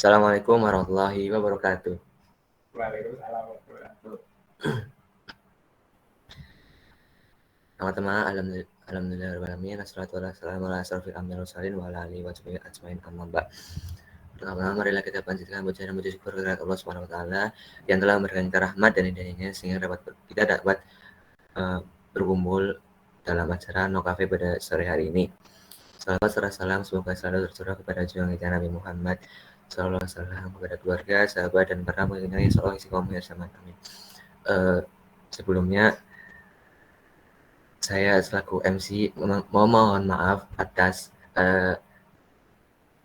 Assalamualaikum warahmatullahi wabarakatuh. Waalaikumsalam warahmatullahi wabarakatuh. Teman-teman, alhamdulillah, assalatu wassalamu ala asrofil anbiya'i wal mursalin wa ala alihi wa sahbihi ajmain, amma ba'd. Pertama, marilah kita panjatkan puja dan puji syukur kepada Allah Subhanahu wa taala yang telah memberikan kita rahmat dan hidayahnya sehingga kita dapat berkumpul dalam acara No Cafe pada sore hari ini. Salawat serta salam semoga selalu tercurah kepada junjungan kita Nabi Muhammad sallallahu alaihi wasallam, kepada keluarga, sahabat dan para pengingatnya sallallahu alaihi wasallam. Amin. Sebelumnya saya selaku MC mohon maaf atas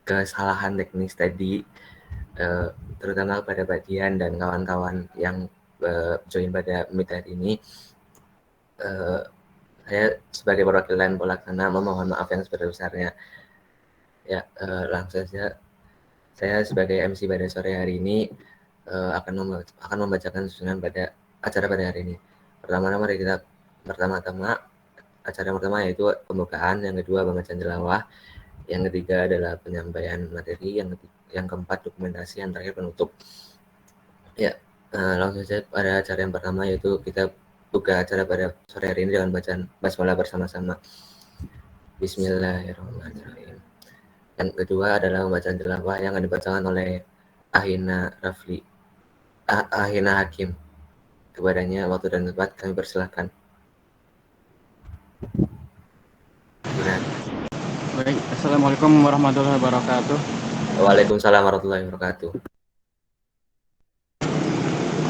kesalahan teknis tadi, terutama kepada Pak Dian dan kawan-kawan yang join pada meet hari ini. Saya sebagai perwakilan pelaksana memohon maaf yang sebesar-besarnya. Ya, langsung saja saya sebagai MC pada sore hari ini akan membacakan susunan pada acara pada hari ini. Pertama-tama acara yang pertama yaitu pembukaan, yang kedua pembacaan tilawah, yang ketiga adalah penyampaian materi, yang keempat dokumentasi, yang terakhir penutup. Ya, langsung saja pada acara yang pertama, yaitu kita buka acara pada sore hari ini dengan bacaan basmalah bersama-sama. Bismillahirrahmanirrahim. Yang kedua adalah pembacaan tilawah yang akan dibacakan oleh Ahina Hakim. Kepadanya waktu dan tempat kami persilahkan. Baik, Assalamualaikum warahmatullahi wabarakatuh. Waalaikumsalam warahmatullahi wabarakatuh.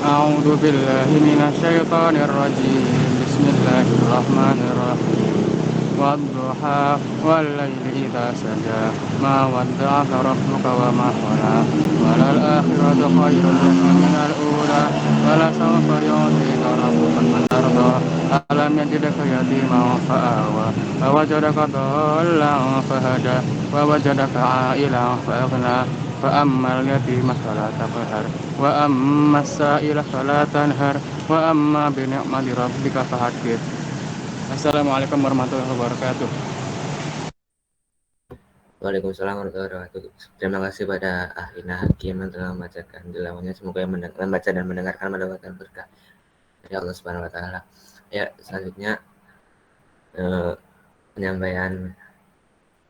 A'udzu billahi minasyaitonir rajim. Bismillahirrahmanirrahim. Wadduha wal laili idza saja. Ma wadda'aka rabbuka wa ma qala. Walal akhiratu khairun laka minal ula. Wala sawfa yu'tika rabbuka fatarda. Alam yajidka yatiman fa'awa. Wa wajadaka dhallan fahada. Wa wajadaka 'ailan fa'aghna. فأما اليتيم فلا تقهر وأما السائل فلا تنهر وأما بنعمة ربك فحدث. Assalamualaikum warahmatullahi wabarakatuh. Waalaikumsalam warahmatullahi wabarakatuh. Terima kasih pada Ahina Hakim yang telah membacakan tilawahnya. Semoga yang membaca dan mendengarkan mendapatkan berkah dari Allah Subhanahu wa taala. Ya, selanjutnya penyampaian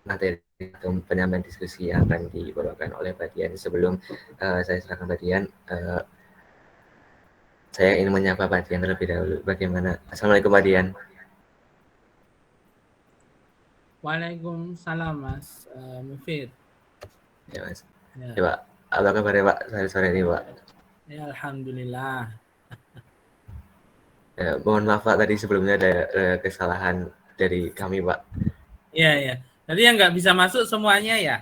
materi atau penyampaian diskusi yang akan dibawakan oleh Pak Dian. Sebelum saya serahkan Pak Dian, saya ingin menyapa Pak Dian terlebih dahulu. Bagaimana? Assalamualaikum Pak Dian. Waalaikumsalam Mas Mufid. Ya Mas. Ya Pak, apa kabar Pak sore ini Pak? Ya Alhamdulillah. Ya, mohon maaf Pak, tadi sebelumnya ada kesalahan dari kami Pak. Iya. Tadi yang nggak bisa masuk semuanya ya?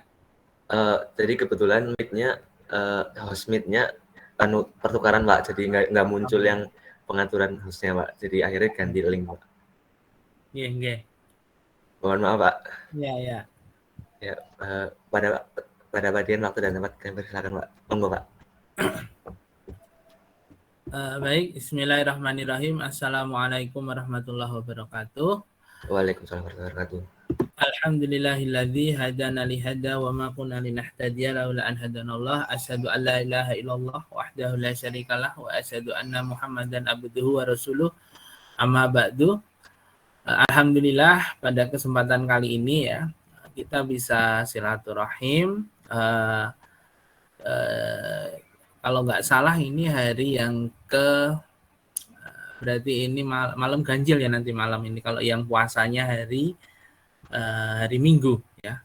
Jadi kebetulan meet-nya, host meet-nya pertukaran Pak, jadi nggak muncul yang pengaturan hostnya Pak. Jadi akhirnya ganti link Pak. Iya. Mohon maaf Pak. Iya. Ya, pada bagian waktu dan tempat kami persilakan Pak. Monggo Pak. Baik, Bismillahirrahmanirrahim. Assalamualaikum warahmatullahi wabarakatuh. Waalaikumsalam warahmatullahi wabarakatuh. Alhamdulillahilladzi hadana li hada wa ma kunna linahtadiya laula an hadanallah. Asyhadu an la ilaha illallah wahdahu la syarikalah wa asyhadu anna Muhammadan abduhu wa rasuluh. Amma ba'du. Alhamdulillah pada kesempatan kali ini ya kita bisa silaturahim. Kalau nggak salah ini hari yang berarti ini malam ganjil ya nanti malam ini. Kalau yang puasanya hari Minggu ya,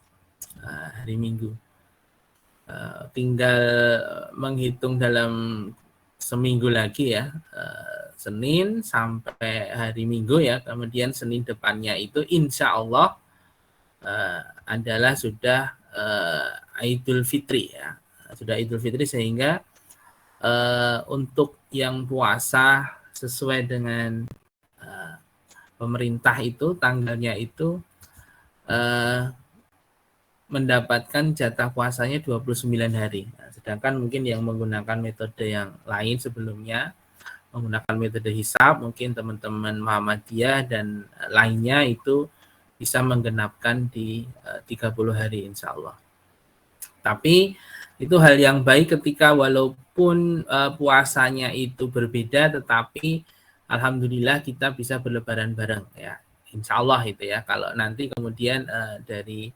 hari Minggu. Tinggal menghitung dalam seminggu lagi ya, Senin sampai hari Minggu ya. Kemudian Senin depannya itu insya Allah adalah sudah Idul Fitri ya, sudah Idul Fitri sehingga untuk yang puasa sesuai dengan pemerintah itu tanggalnya itu mendapatkan jatah puasanya 29 hari. Nah, sedangkan mungkin yang menggunakan metode yang lain sebelumnya menggunakan metode hisab, mungkin teman-teman Muhammadiyah dan lainnya itu bisa menggenapkan di 30 hari insya Allah. Tapi Itu hal yang baik ketika walaupun puasanya itu berbeda, tetapi alhamdulillah kita bisa berlebaran bareng ya. Insya Allah itu ya. Kalau nanti kemudian dari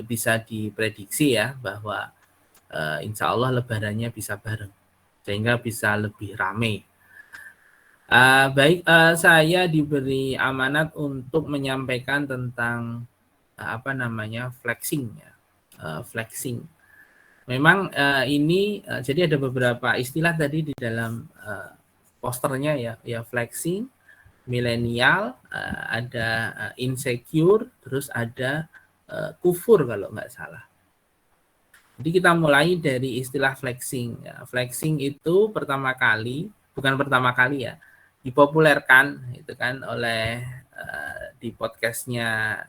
bisa diprediksi ya bahwa insya Allah lebarannya bisa bareng sehingga bisa lebih ramai. Baik, saya diberi amanat untuk menyampaikan tentang flexing ya. Flexing. Memang ini jadi ada beberapa istilah tadi di dalam posternya ya flexing, milenial, ada insecure, terus ada kufur kalau nggak salah. Jadi kita mulai dari istilah flexing. Ya, flexing itu bukan pertama kali ya, dipopulerkan itu kan oleh di podcastnya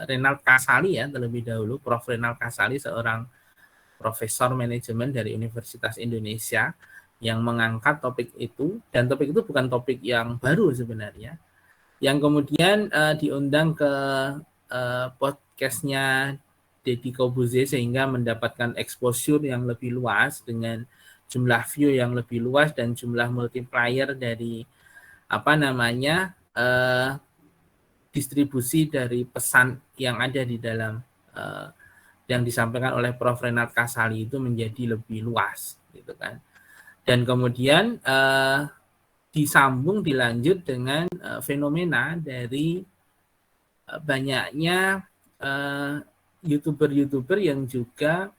Renald Kasali ya terlebih dahulu, Prof. Renald Kasali, seorang profesor manajemen dari Universitas Indonesia yang mengangkat topik itu, dan topik itu bukan topik yang baru sebenarnya, yang kemudian diundang ke podcastnya Deddy Corbuzier sehingga mendapatkan exposure yang lebih luas dengan jumlah view yang lebih luas dan jumlah multiplier dari distribusi dari pesan yang ada di dalam yang disampaikan oleh Prof. Renald Kasali itu menjadi lebih luas gitu kan. Dan kemudian dilanjut dengan fenomena dari banyaknya YouTuber yang juga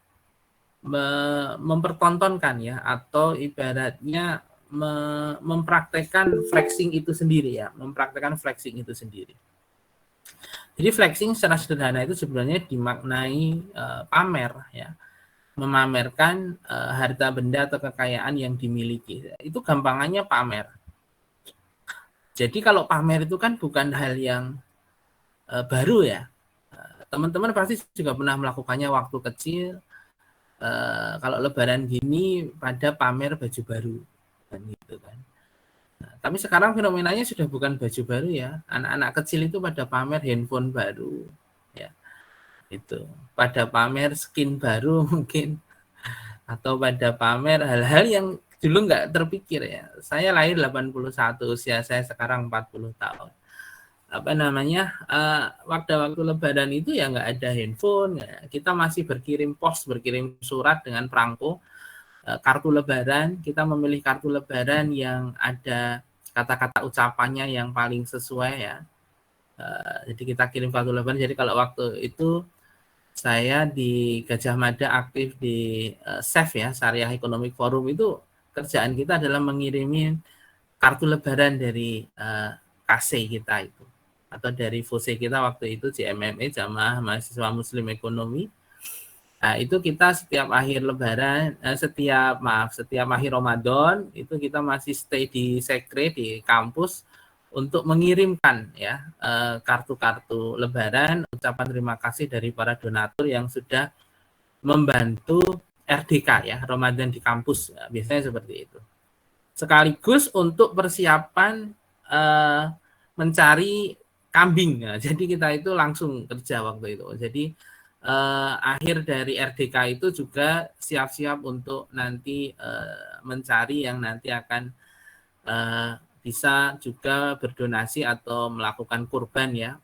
mempertontonkan ya, atau ibaratnya mempraktekkan flexing itu sendiri. Jadi flexing secara sederhana itu sebenarnya dimaknai pamer ya, memamerkan harta benda atau kekayaan yang dimiliki. Itu gampangannya pamer. Jadi kalau pamer itu kan bukan hal yang baru ya. Teman-teman pasti juga pernah melakukannya waktu kecil. Kalau lebaran gini pada pamer baju baru kan gitu kan. Nah, tapi sekarang fenomenanya sudah bukan baju baru ya. Anak-anak kecil itu pada pamer handphone baru ya. Itu pada pamer skin baru mungkin, atau pada pamer hal-hal yang dulu nggak terpikir ya. Saya lahir 81, usia saya sekarang 40 tahun. Waktu lebaran itu ya nggak ada handphone ya. Kita masih berkirim surat dengan perangko. Kartu lebaran, kita memilih kartu lebaran yang ada kata-kata ucapannya yang paling sesuai ya. Jadi kita kirim kartu lebaran. Jadi kalau waktu itu saya di Gajah Mada aktif di SEF ya, Syariah Economic Forum, itu kerjaan kita adalah mengirimi kartu lebaran dari KC kita itu, atau dari FOSE kita waktu itu, JMME, Jamaah Mahasiswa Muslim Ekonomi. Nah, itu kita setiap akhir Ramadan itu kita masih stay di sekre di kampus untuk mengirimkan ya kartu-kartu lebaran, ucapan terima kasih dari para donatur yang sudah membantu RDK ya, Ramadan di kampus. Ya, biasanya seperti itu. Sekaligus untuk persiapan mencari kambing. Ya. Jadi kita itu langsung kerja waktu itu. Jadi akhir dari RDK itu juga siap-siap untuk nanti mencari yang nanti akan bisa juga berdonasi atau melakukan kurban ya,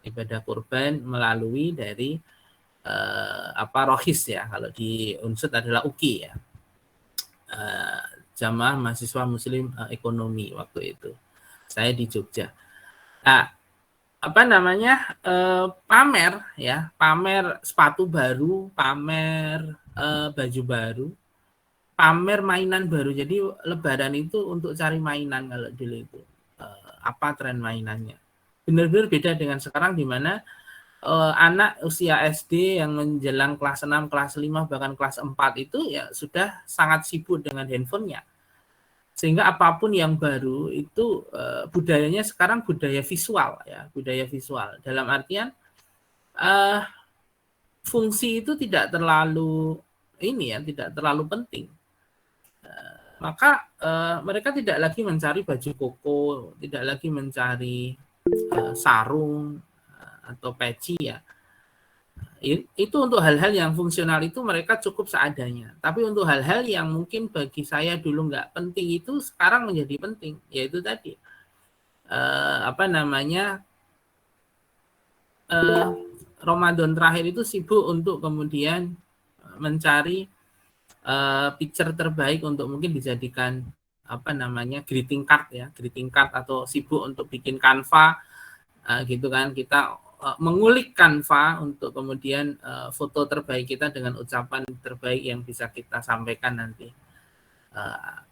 ibadah kurban melalui dari rohis ya, kalau di Unsud adalah UKI ya, Jamaah Mahasiswa Muslim Ekonomi waktu itu. Saya di Jogja. Nah, pamer ya, pamer sepatu baru, pamer baju baru, pamer mainan baru. Jadi lebaran itu untuk cari mainan kalau dulu itu. Apa tren mainannya? Benar-benar beda dengan sekarang, di mana anak usia SD yang menjelang kelas 6, kelas 5, bahkan kelas 4 itu ya sudah sangat sibuk dengan handphonenya. Sehingga apapun yang baru itu budayanya sekarang budaya visual ya, budaya visual. Dalam artian fungsi itu tidak terlalu tidak terlalu penting. Maka mereka tidak lagi mencari baju koko, tidak lagi mencari sarung atau peci ya. Itu untuk hal-hal yang fungsional itu mereka cukup seadanya. Tapi untuk hal-hal yang mungkin bagi saya dulu nggak penting itu sekarang menjadi penting. Yaitu tadi Ramadan terakhir itu sibuk untuk kemudian mencari picture terbaik untuk mungkin dijadikan greeting card atau sibuk untuk bikin Canva gitu kan, kita mengulik Canva untuk kemudian foto terbaik kita dengan ucapan terbaik yang bisa kita sampaikan nanti.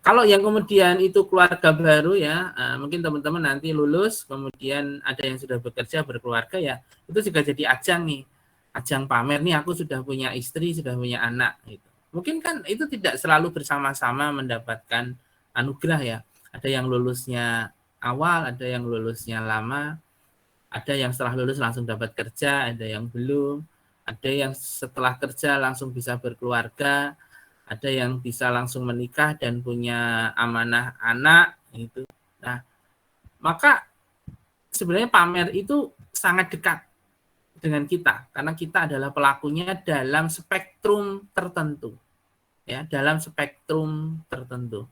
Kalau yang kemudian itu keluarga baru ya, mungkin teman-teman nanti lulus, kemudian ada yang sudah bekerja, berkeluarga ya, itu juga jadi ajang nih, ajang pamer nih aku sudah punya istri, sudah punya anak gitu. Mungkin kan itu tidak selalu bersama-sama mendapatkan anugerah ya. Ada yang lulusnya awal, ada yang lulusnya lama, ada yang setelah lulus langsung dapat kerja, ada yang belum, ada yang setelah kerja langsung bisa berkeluarga, ada yang bisa langsung menikah dan punya amanah anak gitu. Nah, maka sebenarnya pamer itu sangat dekat dengan kita karena kita adalah pelakunya dalam spektrum tertentu. Ya, dalam spektrum tertentu.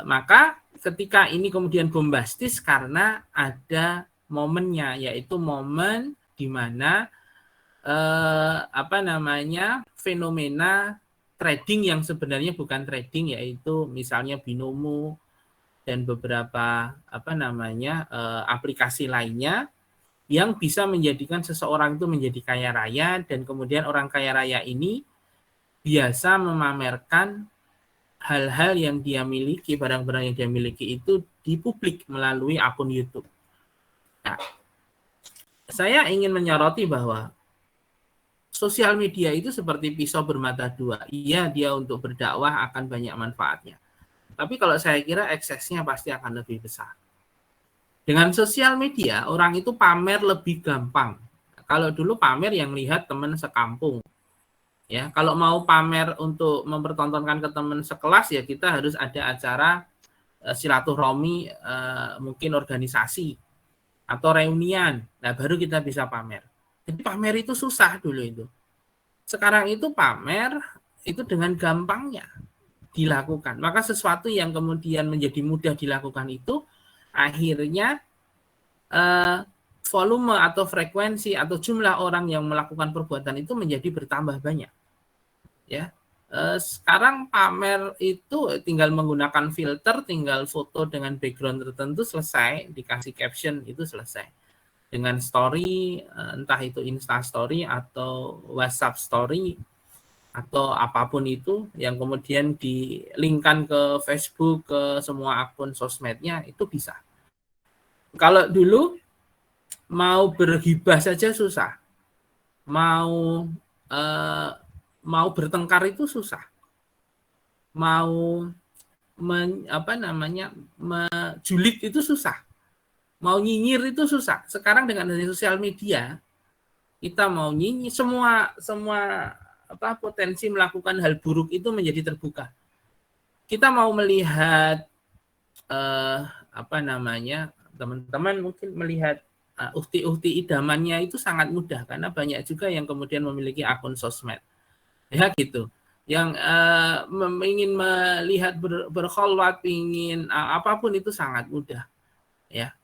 Maka ketika ini kemudian bombastis karena ada momennya, yaitu momen di mana fenomena trading yang sebenarnya bukan trading, yaitu misalnya binomo dan beberapa aplikasi lainnya yang bisa menjadikan seseorang itu menjadi kaya raya, dan kemudian orang kaya raya ini biasa memamerkan hal-hal yang dia miliki, barang-barang yang dia miliki itu di publik melalui akun YouTube. Nah, saya ingin menyoroti bahwa sosial media itu seperti pisau bermata dua. Iya, dia untuk berdakwah akan banyak manfaatnya. Tapi kalau saya kira eksesnya pasti akan lebih besar. Dengan sosial media, orang itu pamer lebih gampang. Kalau dulu pamer yang lihat teman sekampung. Ya, kalau mau pamer untuk mempertontonkan ke teman sekelas ya kita harus ada acara silaturahmi, mungkin organisasi atau reunian. Nah, baru kita bisa pamer. Jadi pamer itu susah dulu itu. Sekarang itu pamer itu dengan gampangnya dilakukan. Maka sesuatu yang kemudian menjadi mudah dilakukan itu akhirnya volume atau frekuensi atau jumlah orang yang melakukan perbuatan itu menjadi bertambah banyak. Ya, sekarang pamer itu tinggal menggunakan filter, tinggal foto dengan background tertentu selesai, dikasih caption itu selesai. Dengan story, entah itu Insta Story atau WhatsApp Story atau apapun itu yang kemudian di-linkkan ke Facebook, ke semua akun sosmednya itu bisa. Kalau dulu mau bergibah saja susah, mau bertengkar itu susah, mau julid itu susah, mau nyinyir itu susah. Sekarang dengan adanya sosial media, kita mau nyinyir, semua potensi melakukan hal buruk itu menjadi terbuka. Kita mau melihat teman-teman mungkin melihat ukti-ukti idamannya itu sangat mudah karena banyak juga yang kemudian memiliki akun sosmed. Ya gitu. Yang ingin melihat berkholwat, ingin apapun itu sangat mudah. Ya.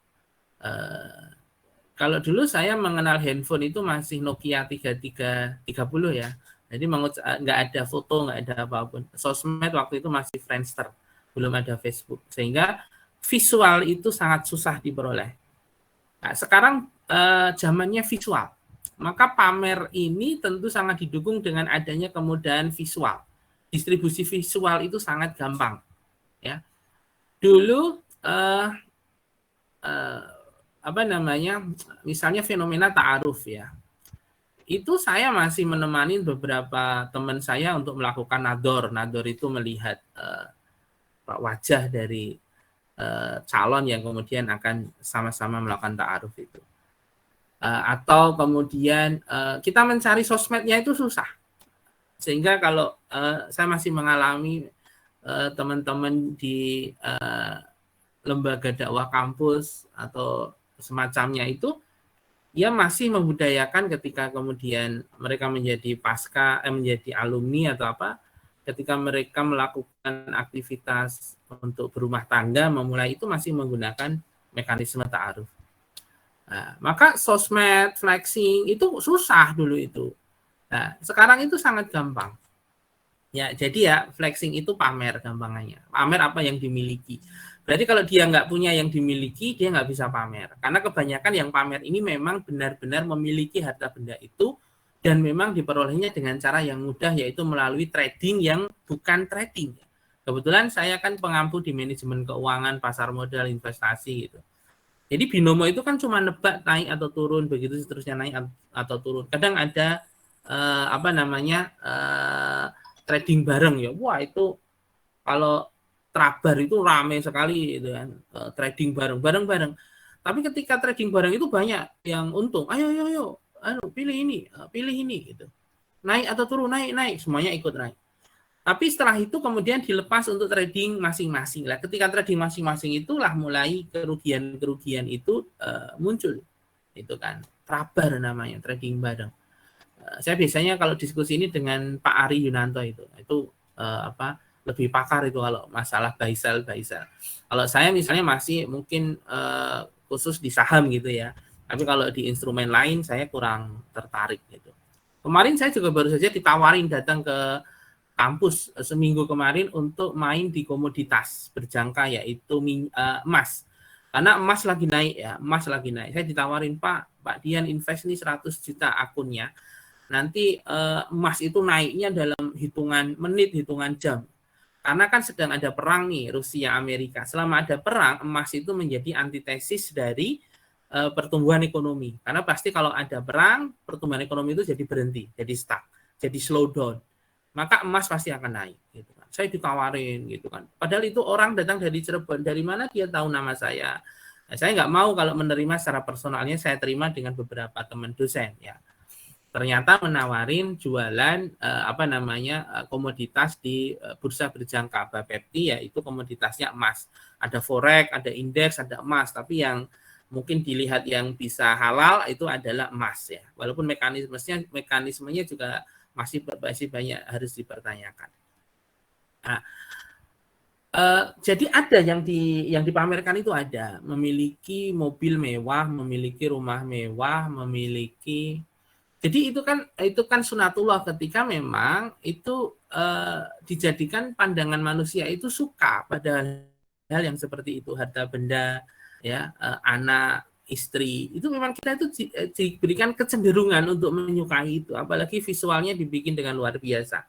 Kalau dulu saya mengenal handphone itu masih Nokia 3330 ya. Jadi nggak ada foto, nggak ada apapun. Sosmed waktu itu masih Friendster, belum ada Facebook. Sehingga visual itu sangat susah diperoleh. Nah, sekarang zamannya visual. Maka pamer ini tentu sangat didukung dengan adanya kemudahan visual. Distribusi visual itu sangat gampang. Ya. Dulu misalnya fenomena ta'aruf ya. Itu saya masih menemani beberapa teman saya untuk melakukan nador. Nador itu melihat wajah dari calon yang kemudian akan sama-sama melakukan ta'aruf itu. Atau kemudian kita mencari sosmednya itu susah. Sehingga kalau saya masih mengalami teman-teman di lembaga dakwah kampus atau semacamnya itu ia masih membudayakan ketika kemudian mereka menjadi menjadi alumni atau apa, ketika mereka melakukan aktivitas untuk berumah tangga, memulai itu masih menggunakan mekanisme ta'aruf. Nah, maka sosmed, flexing itu susah dulu itu. Nah, sekarang itu sangat gampang. Ya, jadi ya flexing itu pamer gampangannya. Pamer apa yang dimiliki. Berarti kalau dia nggak punya yang dimiliki, dia nggak bisa pamer. Karena kebanyakan yang pamer ini memang benar-benar memiliki harta benda itu dan memang diperolehnya dengan cara yang mudah, yaitu melalui trading yang bukan trading. Kebetulan saya kan pengampu di manajemen keuangan, pasar modal, investasi gitu. Jadi binomo itu kan cuma nebak naik atau turun, begitu seterusnya naik atau turun. Kadang ada trading bareng ya. Wah, itu kalau Trabar itu ramai sekali gitu kan, trading bareng. Tapi ketika trading bareng itu banyak yang untung. Ayo, pilih ini gitu. Naik atau turun, naik, semuanya ikut naik. Tapi setelah itu kemudian dilepas untuk trading masing-masing. Lah, ketika trading masing-masing itulah mulai kerugian itu muncul. Itu kan Trabar namanya, trading bareng. Saya biasanya kalau diskusi ini dengan Pak Ari Yunanto itu lebih pakar itu kalau masalah buy sell. Kalau saya misalnya masih mungkin khusus di saham gitu ya. Tapi kalau di instrumen lain saya kurang tertarik gitu. Kemarin saya juga baru saja ditawarin datang ke kampus seminggu kemarin untuk main di komoditas berjangka yaitu emas. Karena emas lagi naik. Saya ditawarin, Pak Dian invest nih 100 juta akunnya. Nanti emas itu naiknya dalam hitungan menit, hitungan jam. Karena kan sedang ada perang nih, Rusia Amerika. Selama ada perang, emas itu menjadi antitesis dari pertumbuhan ekonomi. Karena pasti kalau ada perang, pertumbuhan ekonomi itu jadi berhenti, jadi stuck, jadi slow down. Maka emas pasti akan naik. Gitu kan. Saya ditawarin gitu kan. Padahal itu orang datang dari Cirebon. Dari mana dia tahu nama saya? Nah, saya nggak mau kalau menerima secara personalnya, saya terima dengan beberapa teman dosen ya. Ternyata menawarin jualan komoditas di bursa berjangka Bapepti, yaitu komoditasnya emas. Ada forex, ada indeks, ada emas, tapi yang mungkin dilihat yang bisa halal itu adalah emas ya. Walaupun mekanismenya juga masih banyak harus dipertanyakan. Nah, jadi ada yang dipamerkan itu ada, memiliki mobil mewah, memiliki rumah mewah, memiliki. Jadi itu kan sunatullah ketika memang itu dijadikan pandangan manusia itu suka pada hal yang seperti itu, harta benda ya, anak, istri. Itu memang kita itu diberikan kecenderungan untuk menyukai itu, apalagi visualnya dibikin dengan luar biasa.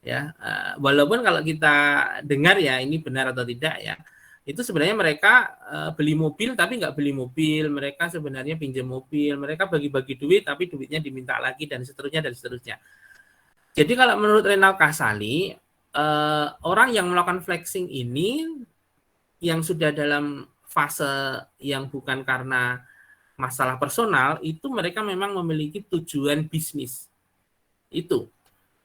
Ya, walaupun kalau kita dengar ya ini benar atau tidak ya. Itu sebenarnya mereka beli mobil tapi nggak beli mobil, mereka sebenarnya pinjam mobil, mereka bagi-bagi duit tapi duitnya diminta lagi dan seterusnya. Jadi kalau menurut Renal Kasali, orang yang melakukan flexing ini yang sudah dalam fase yang bukan karena masalah personal, itu mereka memang memiliki tujuan bisnis. Itu.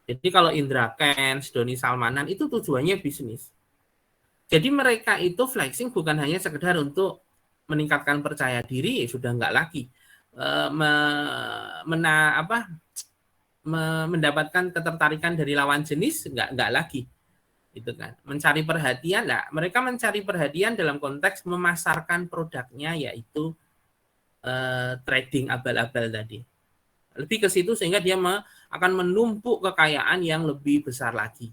Jadi kalau Indra Kents, Doni Salmanan itu tujuannya bisnis. Jadi mereka itu flexing bukan hanya sekedar untuk meningkatkan percaya diri, sudah enggak lagi mendapatkan ketertarikan dari lawan jenis, enggak lagi, gitu kan. Mencari perhatian, mereka mencari perhatian dalam konteks memasarkan produknya, yaitu trading abal-abal tadi. Lebih ke situ sehingga dia akan menumpuk kekayaan yang lebih besar lagi.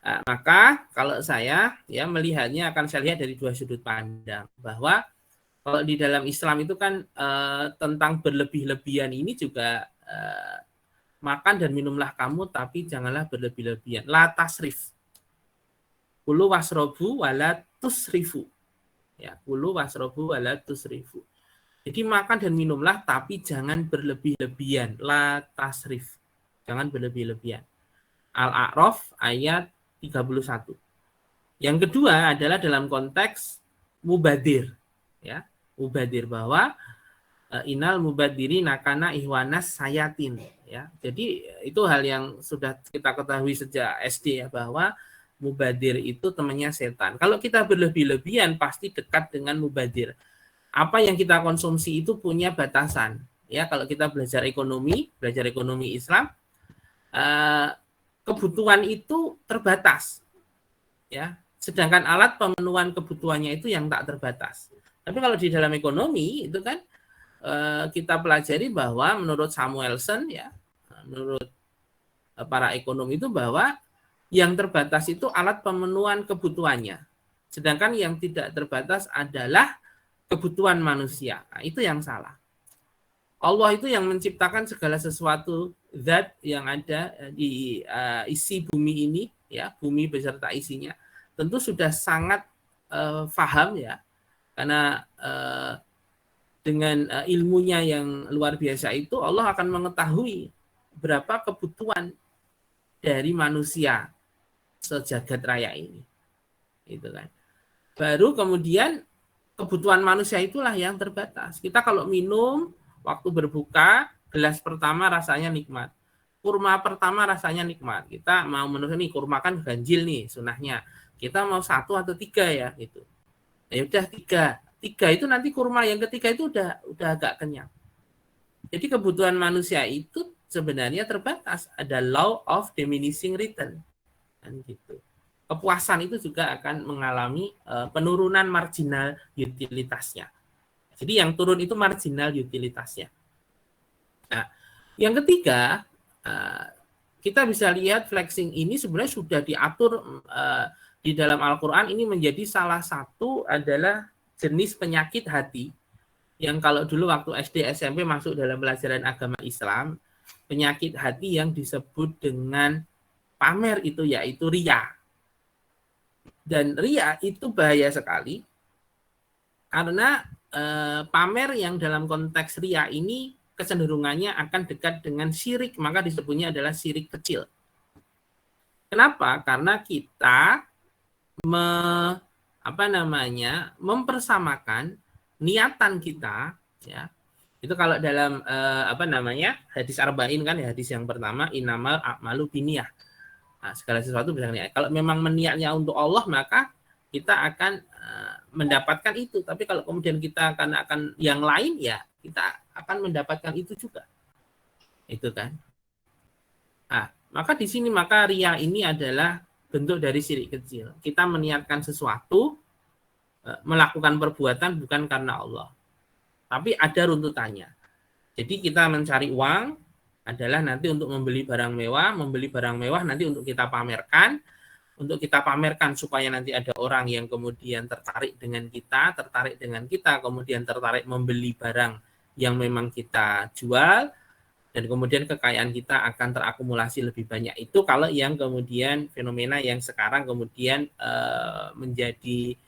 Maka kalau saya ya melihatnya akan saya lihat dari dua sudut pandang, bahwa kalau di dalam Islam itu kan tentang berlebih-lebihan ini juga makan dan minumlah kamu tapi janganlah berlebih-lebihan. La tasrif. Kulu wasrobu wala tusrifu. Ya, kulu wasrobu wala tusrifu. Jadi makan dan minumlah tapi jangan berlebih-lebihan. La tasrif. Jangan berlebih-lebihan. Al-A'raf ayat 31. Yang kedua adalah dalam konteks mubadir, ya, mubadir, bahwa inal mubadiri nakana ihwanas sayatin, ya. Jadi itu hal yang sudah kita ketahui sejak SD ya, bahwa mubadir itu temannya setan. Kalau kita berlebih-lebihan pasti dekat dengan mubadir. apa yang kita konsumsi itu punya batasan. Ya, kalau kita belajar ekonomi Islam, kebutuhan itu terbatas. Ya, sedangkan alat pemenuhan kebutuhannya itu yang tak terbatas. Tapi kalau di dalam ekonomi itu kan kita pelajari bahwa menurut Samuelson, ya, menurut para ekonom itu bahwa yang terbatas itu alat pemenuhan kebutuhannya. Sedangkan yang tidak terbatas adalah kebutuhan manusia. Nah, itu yang salah. Allah itu yang menciptakan segala sesuatu, zat yang ada di isi bumi ini, ya, bumi beserta isinya. Tentu sudah sangat paham, ya, karena dengan ilmunya yang luar biasa itu Allah akan mengetahui berapa kebutuhan dari manusia sejagat raya ini, gitu kan. Baru kemudian kebutuhan manusia itulah yang terbatas. Kita kalau minum waktu berbuka, gelas pertama rasanya nikmat, kurma pertama rasanya nikmat. Kita mau menurut nih, kurma kan ganjil nih sunahnya. Kita mau 1 atau 3 ya gitu. Ya udah 3 itu nanti kurma yang ketiga itu udah agak kenyang. Jadi kebutuhan manusia itu sebenarnya terbatas. Ada law of diminishing return. Dan gitu. Kepuasan itu juga akan mengalami penurunan marginal utilitasnya. Jadi yang turun itu marginal utilitasnya. Nah, yang ketiga, kita bisa lihat flexing ini sebenarnya sudah diatur di dalam Al-Quran. Ini menjadi salah satu adalah jenis penyakit hati yang kalau dulu waktu SD SMP masuk dalam pelajaran agama Islam, penyakit hati yang disebut dengan pamer itu yaitu riya. Dan riya itu bahaya sekali karena pamer yang dalam konteks riya ini kecenderungannya akan dekat dengan syirik, maka disebutnya adalah syirik kecil. Kenapa? Karena kita mempersamakan niatan kita, ya. Itu kalau dalam hadis arba'in kan, ya, hadis yang pertama innamal a'malu binniyah. Nah, segala sesuatu bisa niat. Kalau memang meniatnya untuk Allah, maka kita akan mendapatkan itu. Tapi kalau kemudian kita akan yang lain, ya kita akan mendapatkan itu juga. Itu kan. Nah, maka di sini maka riya ini adalah bentuk dari syirik kecil. Kita meniatkan sesuatu, melakukan perbuatan bukan karena Allah. Tapi ada runtutannya. Jadi kita mencari uang adalah nanti untuk membeli barang mewah nanti untuk kita pamerkan supaya nanti ada orang yang kemudian tertarik dengan kita, kemudian tertarik membeli barang yang memang kita jual, dan kemudian kekayaan kita akan terakumulasi lebih banyak. Itu kalau yang kemudian fenomena yang sekarang kemudian menjadi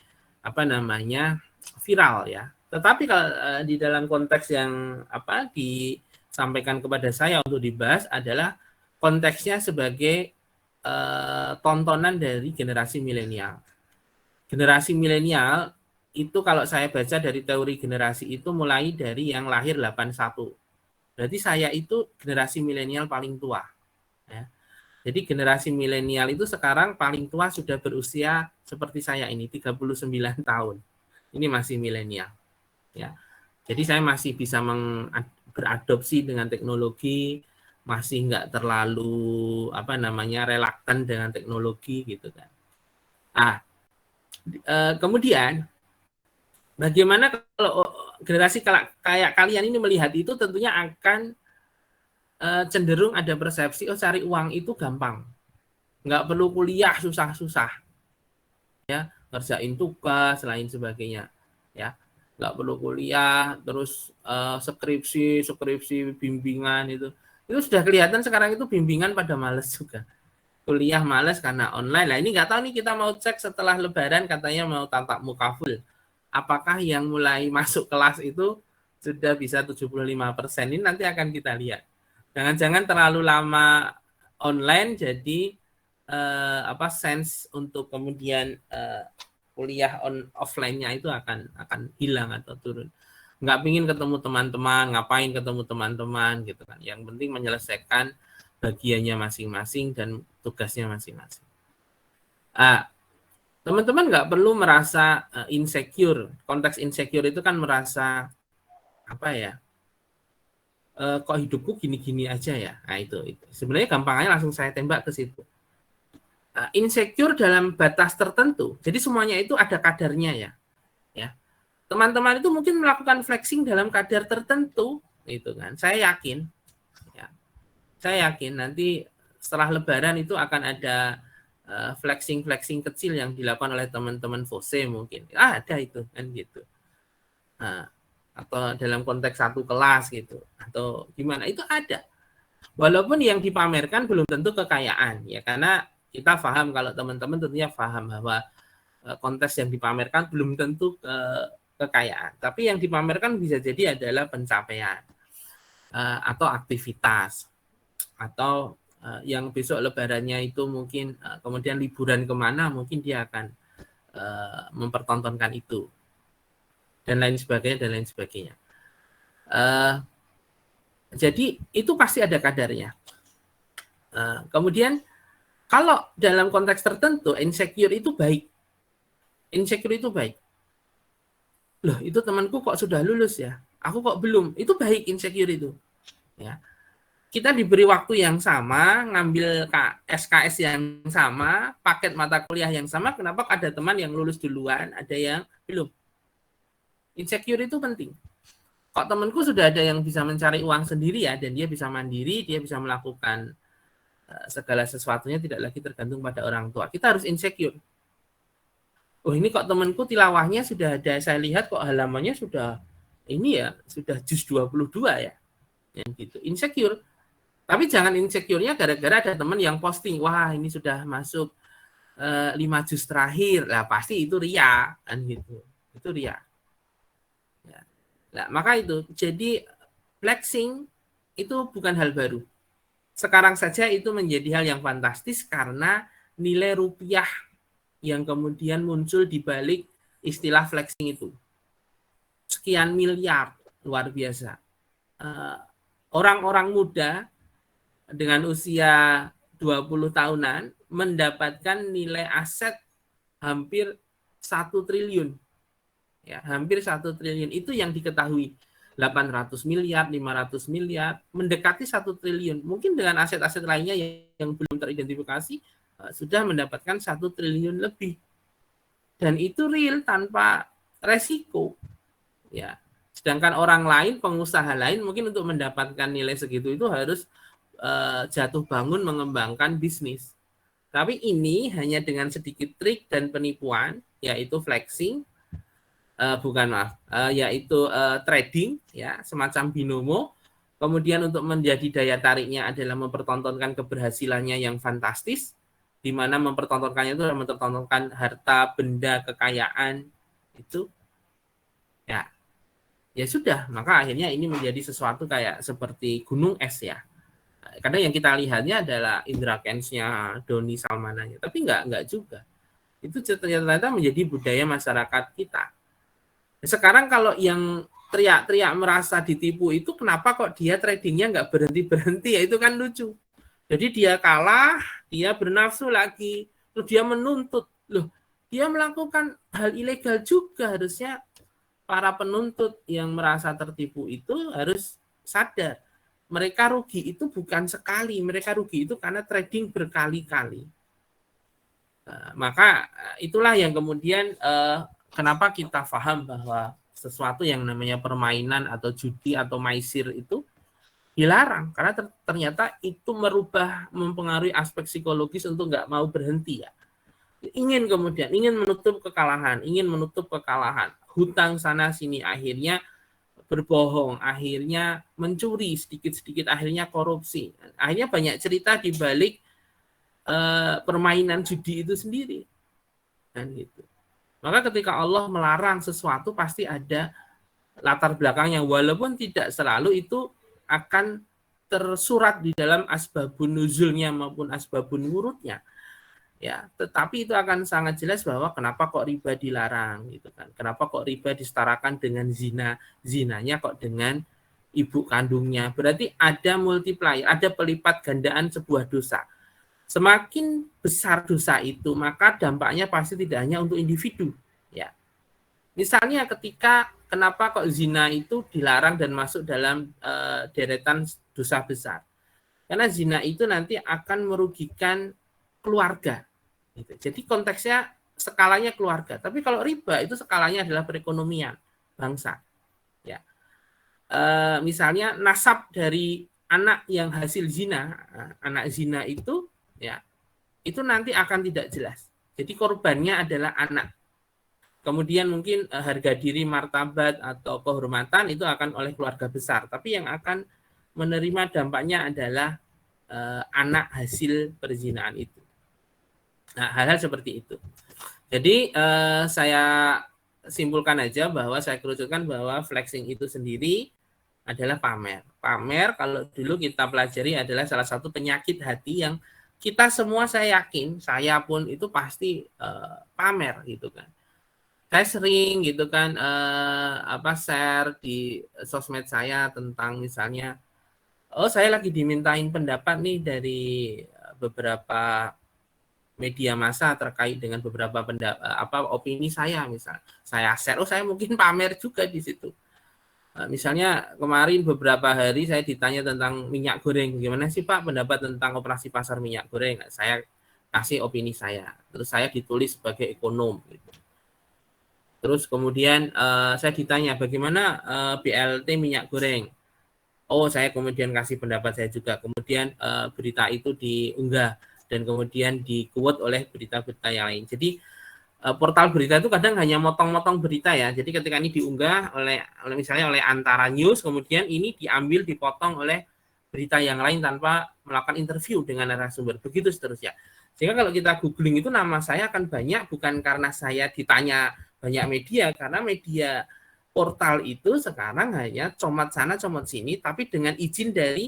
viral, ya. Tetapi kalau di dalam konteks yang disampaikan kepada saya untuk dibahas adalah konteksnya sebagai tontonan dari generasi milenial. Generasi milenial itu kalau saya baca dari teori generasi itu mulai dari yang lahir 81. Berarti saya itu generasi milenial paling tua. Ya. Jadi generasi milenial itu sekarang paling tua sudah berusia seperti saya ini, 39 tahun. Ini masih milenial. Ya. Jadi saya masih bisa beradopsi dengan teknologi, masih nggak terlalu relaktan dengan teknologi gitu kan. Kemudian bagaimana kalau generasi kayak kalian ini melihat itu, tentunya akan cenderung ada persepsi cari uang itu gampang, nggak perlu kuliah susah-susah, ya, ngerjain tugas lain sebagainya, ya. Nggak perlu kuliah, terus skripsi, bimbingan itu sudah kelihatan sekarang itu bimbingan pada males juga. Kuliah males karena online. Nah ini nggak tahu nih, kita mau cek setelah Lebaran katanya mau tatap muka full. Apakah yang mulai masuk kelas itu sudah bisa 75%? Ini nanti akan kita lihat. Jangan-jangan terlalu lama online jadi sense untuk kemudian kuliah offline-nya itu akan hilang atau turun. Nggak pingin ketemu teman-teman, ngapain ketemu teman-teman gitu kan. Yang penting menyelesaikan bagiannya masing-masing dan tugasnya masing-masing. Teman-teman nggak perlu merasa insecure. Konteks insecure itu kan merasa apa ya? Kok hidupku gini-gini aja ya. Nah itu. Sebenarnya gampangnya langsung saya tembak ke situ. Insecure dalam batas tertentu. Jadi semuanya itu ada kadarnya ya. Ya. Teman-teman itu mungkin melakukan flexing dalam kadar tertentu, itu kan. Saya yakin, ya. Saya yakin nanti setelah Lebaran itu akan ada flexing kecil yang dilakukan oleh teman-teman FOSE mungkin. Ada itu kan gitu. Nah, atau dalam konteks satu kelas gitu, atau gimana itu ada. Walaupun yang dipamerkan belum tentu kekayaan ya, karena kita paham kalau teman-teman tentunya paham bahwa konteks yang dipamerkan belum tentu kekayaan, tapi yang dipamerkan bisa jadi adalah pencapaian atau aktivitas, atau yang besok lebarannya itu mungkin kemudian liburan kemana, mungkin dia akan mempertontonkan itu dan lain sebagainya. Jadi itu pasti ada kadarnya. Kemudian kalau dalam konteks tertentu insecure itu baik. Loh, itu temanku kok sudah lulus ya, aku kok belum. Itu baik insecure itu. Ya. Kita diberi waktu yang sama, ngambil SKS yang sama, paket mata kuliah yang sama, kenapa ada teman yang lulus duluan, ada yang belum? Insecure itu penting. Kok temanku sudah ada yang bisa mencari uang sendiri ya, dan dia bisa mandiri, dia bisa melakukan segala sesuatunya tidak lagi tergantung pada orang tua. Kita harus insecure. Oh, ini kok temanku tilawahnya sudah ada, saya lihat kok halamannya sudah ini ya, sudah juz 22 ya. Yang gitu. Insecure. Tapi jangan insecure-nya gara-gara ada teman yang posting, wah ini sudah masuk 5 juz terakhir. Lah pasti itu ria kan gitu. Itu ria. Ya. Nah, maka itu jadi flexing itu bukan hal baru. Sekarang saja itu menjadi hal yang fantastis karena nilai rupiah yang kemudian muncul di balik istilah flexing itu. Sekian miliar, luar biasa. Orang-orang muda dengan usia 20 tahunan mendapatkan nilai aset hampir 1 triliun. Ya, hampir 1 triliun itu yang diketahui. 800 miliar, 500 miliar, mendekati 1 triliun. Mungkin dengan aset-aset lainnya yang belum teridentifikasi sudah mendapatkan 1 triliun lebih. Dan itu real tanpa resiko. Ya. Sedangkan orang lain, pengusaha lain mungkin untuk mendapatkan nilai segitu itu harus jatuh bangun mengembangkan bisnis. Tapi ini hanya dengan sedikit trik dan penipuan, yaitu flexing, yaitu trading, ya, semacam binomo. Kemudian untuk menjadi daya tariknya adalah mempertontonkan keberhasilannya yang fantastis, di mana mempertontonkannya itu adalah mempertontonkan harta, benda, kekayaan itu, ya sudah. Maka akhirnya ini menjadi sesuatu kayak seperti gunung es ya. Karena yang kita lihatnya adalah Indra Kents-nya, Doni Salmananya, tapi enggak juga. Itu ternyata menjadi budaya masyarakat kita. Sekarang kalau yang teriak-teriak merasa ditipu itu kenapa kok dia tradingnya enggak berhenti-berhenti, ya itu kan lucu. Jadi dia kalah, dia bernafsu lagi, terus dia menuntut. Loh, dia melakukan hal ilegal juga. Harusnya para penuntut yang merasa tertipu itu harus sadar. Mereka rugi itu bukan sekali, mereka rugi itu karena trading berkali-kali. Maka itulah yang kemudian kenapa kita paham bahwa sesuatu yang namanya permainan atau judi atau maisir itu dilarang. Karena ternyata itu mempengaruhi aspek psikologis untuk nggak mau berhenti ya. Ingin menutup kekalahan, hutang sana sini, akhirnya berbohong, akhirnya mencuri sedikit-sedikit, akhirnya korupsi. Akhirnya banyak cerita di balik permainan judi itu sendiri. Dan gitu. Maka ketika Allah melarang sesuatu pasti ada latar belakangnya, walaupun tidak selalu itu akan tersurat di dalam asbabun nuzulnya maupun asbabun wurudnya. Ya, tetapi itu akan sangat jelas bahwa kenapa kok riba dilarang gitu kan. Kenapa kok riba disetarakan dengan zina, zinanya kok dengan ibu kandungnya. Berarti ada multiplier, ada pelipat gandaan sebuah dosa. Semakin besar dosa itu, maka dampaknya pasti tidak hanya untuk individu. Ya, misalnya kenapa kok zina itu dilarang dan masuk dalam deretan dosa besar? Karena zina itu nanti akan merugikan keluarga. Gitu. Jadi konteksnya skalanya keluarga. Tapi kalau riba itu skalanya adalah perekonomian bangsa. Ya, misalnya nasab dari anak yang hasil zina, anak zina itu, ya, itu nanti akan tidak jelas. Jadi korbannya adalah anak. Kemudian mungkin harga diri, martabat, atau kehormatan itu akan oleh keluarga besar. Tapi yang akan menerima dampaknya adalah anak hasil perzinaan itu. Nah, hal-hal seperti itu. Jadi saya simpulkan aja bahwa saya kerucutkan bahwa flexing itu sendiri adalah pamer. Pamer kalau dulu kita pelajari adalah salah satu penyakit hati yang kita semua, saya yakin, saya pun itu pasti pamer gitu kan. Saya sering gitu kan share di sosmed saya tentang misalnya, saya lagi dimintain pendapat nih dari beberapa media massa terkait dengan beberapa opini saya, misalnya saya share, saya mungkin pamer juga di situ. Misalnya kemarin beberapa hari saya ditanya tentang minyak goreng, gimana sih Pak pendapat tentang operasi pasar minyak goreng? Saya kasih opini saya, terus saya ditulis sebagai ekonom gitu. Terus kemudian saya ditanya bagaimana BLT minyak goreng. Saya kemudian kasih pendapat saya juga. Kemudian berita itu diunggah dan kemudian di-quote oleh berita-berita yang lain. Jadi portal berita itu kadang hanya motong-motong berita ya. Jadi ketika ini diunggah oleh misalnya oleh Antara News, kemudian ini diambil, dipotong oleh berita yang lain tanpa melakukan interview dengan narasumber. Begitu seterusnya. Sehingga kalau kita googling itu nama saya akan banyak, bukan karena saya ditanya banyak media, karena media portal itu sekarang hanya comot sana comot sini, tapi dengan izin dari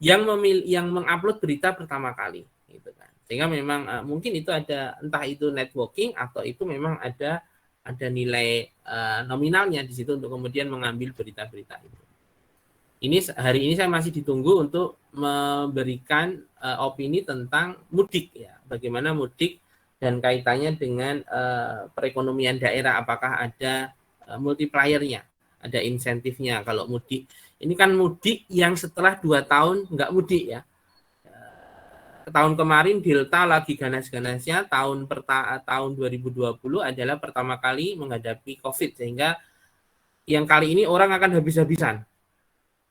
yang mengupload berita pertama kali, gitu kan. Sehingga memang mungkin itu ada, entah itu networking atau itu memang ada nilai nominalnya di situ untuk kemudian mengambil berita-berita itu. Hari ini saya masih ditunggu untuk memberikan opini tentang mudik ya, bagaimana mudik dan kaitannya dengan perekonomian daerah, apakah ada multipliernya, ada insentifnya kalau mudik. Ini kan mudik yang setelah 2 tahun nggak mudik ya. Tahun kemarin Delta lagi ganas-ganasnya, tahun 2020 adalah pertama kali menghadapi COVID, sehingga yang kali ini orang akan habis-habisan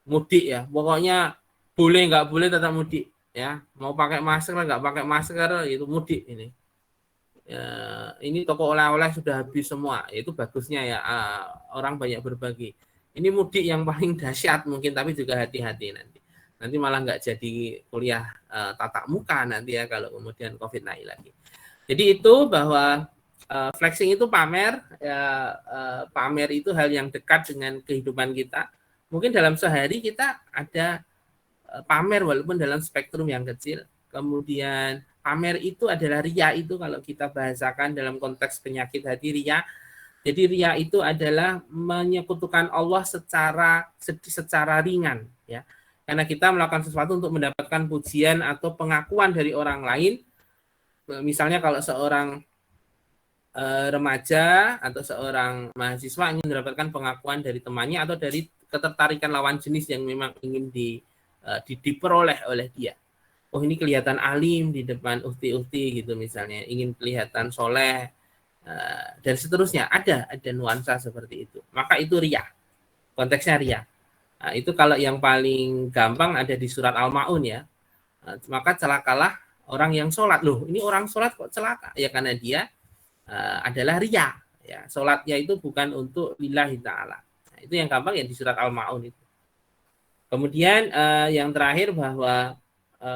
mudik ya. Pokoknya boleh nggak boleh tetap mudik ya. Mau pakai masker nggak pakai masker itu mudik ini. Ini toko oleh-oleh sudah habis semua. Itu bagusnya ya, orang banyak berbagi. Ini mudik yang paling dahsyat mungkin, tapi juga hati-hati nanti. Nanti malah nggak jadi kuliah tatap muka nanti ya kalau kemudian COVID naik lagi. Jadi itu bahwa flexing itu pamer, pamer itu hal yang dekat dengan kehidupan kita. Mungkin dalam sehari kita ada pamer walaupun dalam spektrum yang kecil. Kemudian pamer itu adalah riya, itu kalau kita bahasakan dalam konteks penyakit hati, riya. Jadi riya itu adalah menyekutukan Allah secara ringan ya. Karena kita melakukan sesuatu untuk mendapatkan pujian atau pengakuan dari orang lain. Misalnya kalau seorang remaja atau seorang mahasiswa ingin mendapatkan pengakuan dari temannya atau dari ketertarikan lawan jenis yang memang ingin diperoleh oleh dia. Ini kelihatan alim di depan uhti-uhti gitu misalnya, ingin kelihatan soleh dan seterusnya. Ada nuansa seperti itu. Maka itu riya. Konteksnya riya. Nah, itu kalau yang paling gampang ada di surat Al-Ma'un ya. Maka celakalah orang yang sholat. Loh, ini orang sholat kok celaka? Ya karena dia adalah riya. Ya, sholatnya itu bukan untuk lillahi ta'ala. Nah, itu yang gampang yang di surat Al-Ma'un itu. Kemudian yang terakhir bahwa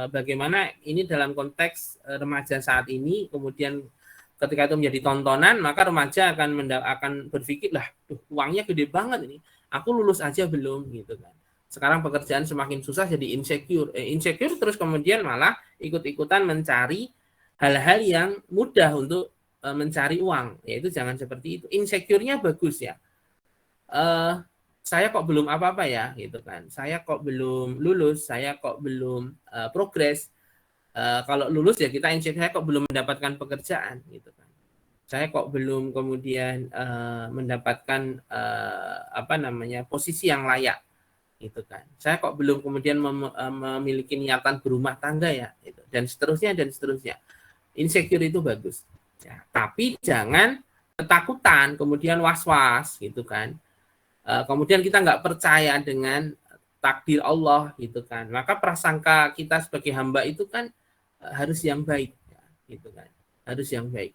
bagaimana ini dalam konteks remaja saat ini, kemudian ketika itu menjadi tontonan, maka remaja akan berpikir, lah uangnya gede banget ini, aku lulus aja belum gitu kan. Sekarang pekerjaan semakin susah, jadi insecure terus kemudian malah ikut-ikutan mencari hal-hal yang mudah untuk mencari uang. Yaitu jangan seperti itu. Insecure-nya bagus ya. Saya kok belum apa-apa ya gitu kan. Saya kok belum lulus, saya kok belum progres. Kalau lulus ya kita insecure, saya kok belum mendapatkan pekerjaan gitu kan. Saya kok belum kemudian mendapatkan posisi yang layak gitu kan. Saya kok belum kemudian memiliki niatan berumah tangga ya gitu. Dan seterusnya dan seterusnya. Insecure itu bagus. Ya, tapi jangan ketakutan kemudian was-was gitu kan. Kemudian kita nggak percaya dengan takdir Allah gitu kan. Maka prasangka kita sebagai hamba itu kan harus yang baik ya, gitu kan. Harus yang baik.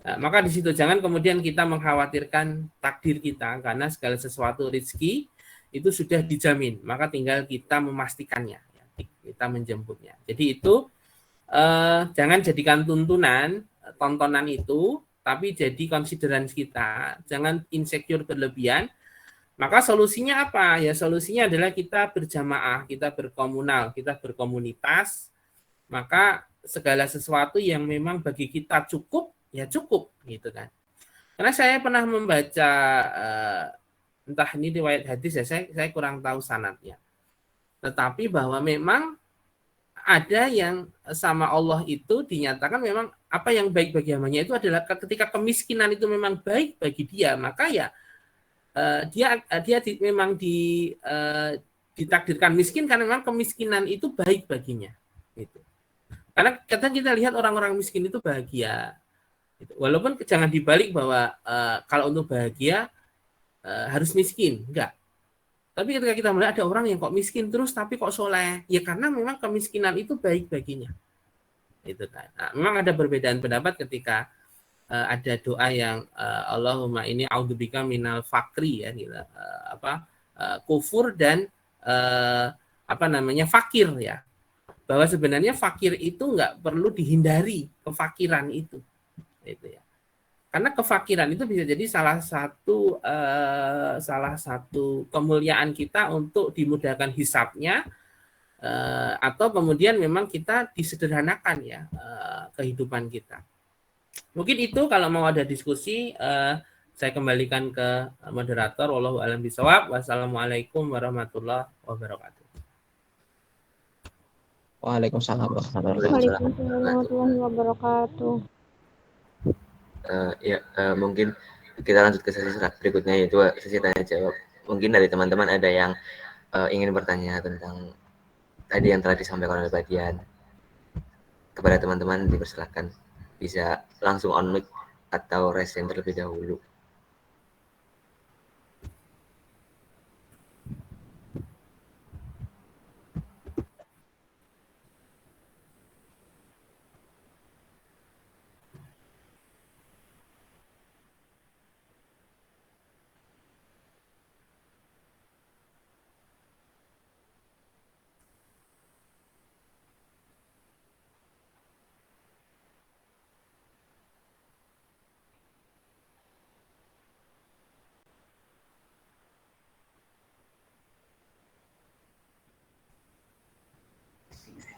Nah, maka di situ jangan kemudian kita mengkhawatirkan takdir kita karena segala sesuatu rezeki itu sudah dijamin. Maka tinggal kita memastikannya, ya, kita menjemputnya. Jadi itu jangan jadikan tuntunan tontonan itu, tapi jadi konsideran kita. Jangan insecure berlebihan. Maka solusinya apa? Ya solusinya adalah kita berjamaah, kita berkomunal, kita berkomunitas. Maka segala sesuatu yang memang bagi kita cukup, ya cukup gitu kan. Karena saya pernah membaca entah ini riwayat hadis ya, saya kurang tahu sanadnya. Tetapi bahwa memang ada yang sama Allah itu dinyatakan memang apa yang baik bagi hambanya itu adalah ketika kemiskinan itu memang baik bagi dia, maka ya memang ditakdirkan miskin karena memang kemiskinan itu baik baginya gitu. Karena kadang kita lihat orang-orang miskin itu bahagia gitu. Walaupun jangan dibalik bahwa kalau untuk bahagia harus miskin, enggak. Tapi ketika kita melihat ada orang yang kok miskin terus tapi kok soleh, ya karena memang kemiskinan itu baik baginya gitu kan. Nah, memang ada perbedaan pendapat ketika ada doa yang Allahumma ini a'udzubika minal fakri ya gitu, kufur dan fakir ya, bahwa sebenarnya fakir itu nggak perlu dihindari kefakiran itu ya, karena kefakiran itu bisa jadi salah satu kemuliaan kita untuk dimudahkan hisabnya, atau kemudian memang kita disederhanakan ya kehidupan kita. Mungkin itu kalau mau ada diskusi, saya kembalikan ke moderator. Wallahu a'lam bishawab. Wassalamualaikum warahmatullahi wabarakatuh. Waalaikumsalam warahmatullahi wabarakatuh. Mungkin kita lanjut ke sesi berikutnya, yaitu sesi tanya jawab. Mungkin dari teman-teman ada yang ingin bertanya tentang tadi yang telah disampaikan oleh Pak Dian. Kepada teman-teman dipersilakan, bisa langsung on mic atau raise hand terlebih dahulu.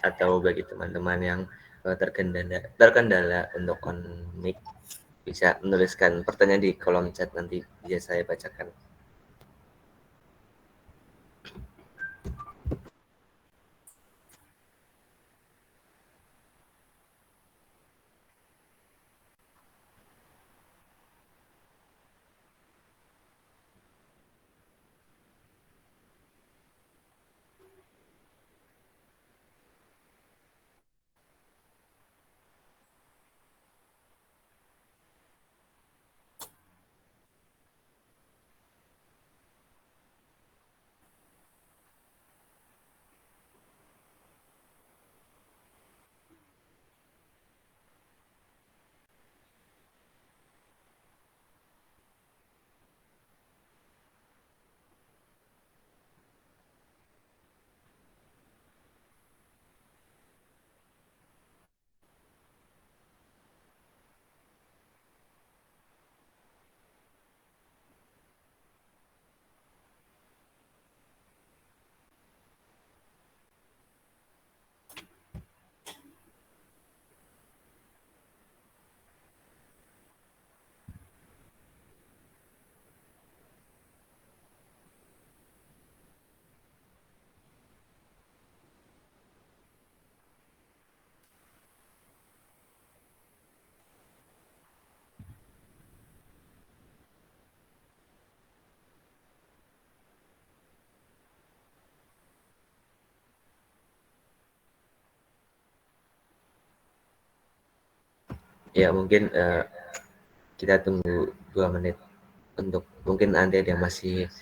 Atau bagi teman-teman yang terkendala untuk on mic, bisa menuliskan pertanyaan di kolom chat, nanti bisa saya bacakan. Ya mungkin kita tunggu 2 menit untuk mungkin nanti ada yang masih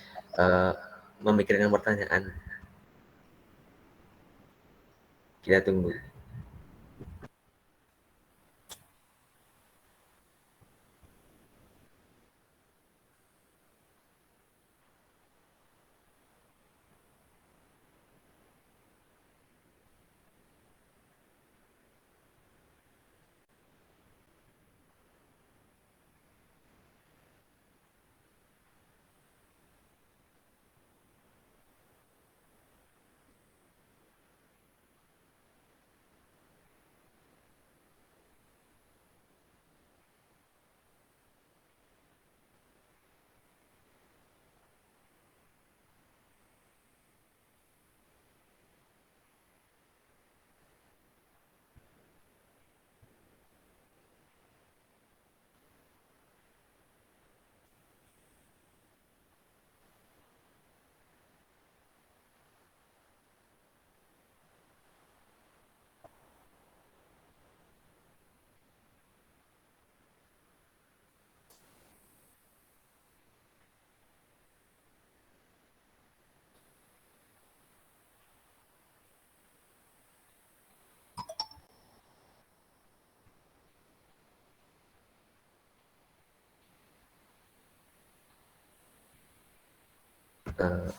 memikirkan pertanyaan. Kita tunggu.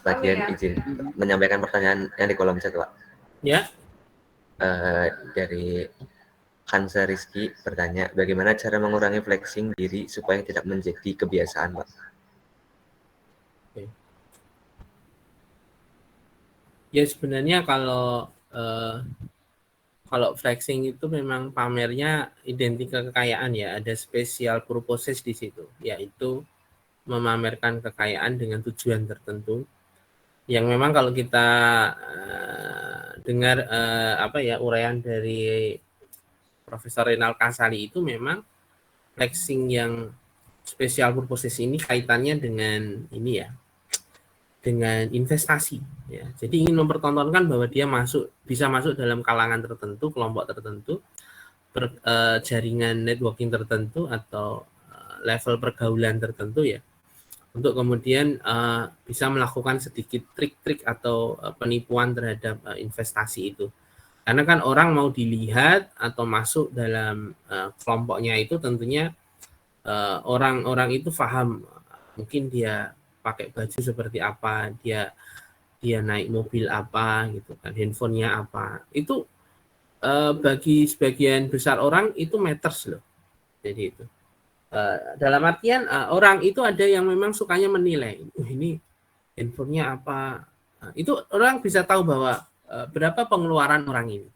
Bagian izin menyampaikan pertanyaan yang di kolom chat, Pak. Ya. Dari Hansa Rizky bertanya, bagaimana cara mengurangi flexing diri supaya tidak menjadi kebiasaan, Pak? Oke. Ya sebenarnya kalau flexing itu memang pamernya identik kekayaan ya, ada special purposes di situ, yaitu memamerkan kekayaan dengan tujuan tertentu yang memang kalau kita dengar uraian dari Profesor Renal Kasali itu memang flexing yang special purposes ini kaitannya dengan ini ya, dengan investasi ya. Jadi ingin mempertontonkan bahwa dia bisa masuk dalam kalangan tertentu, kelompok tertentu, jaringan networking tertentu atau level pergaulan tertentu ya, untuk kemudian bisa melakukan sedikit trik-trik atau penipuan terhadap investasi itu. Karena kan orang mau dilihat atau masuk dalam kelompoknya itu tentunya orang-orang itu paham, mungkin dia pakai baju seperti apa, dia naik mobil apa gitu kan, handphonenya apa. Itu bagi sebagian besar orang itu matters loh. Jadi itu. Dalam artian orang itu ada yang memang sukanya menilai, ini handphonenya apa, itu orang bisa tahu bahwa berapa pengeluaran orang ini,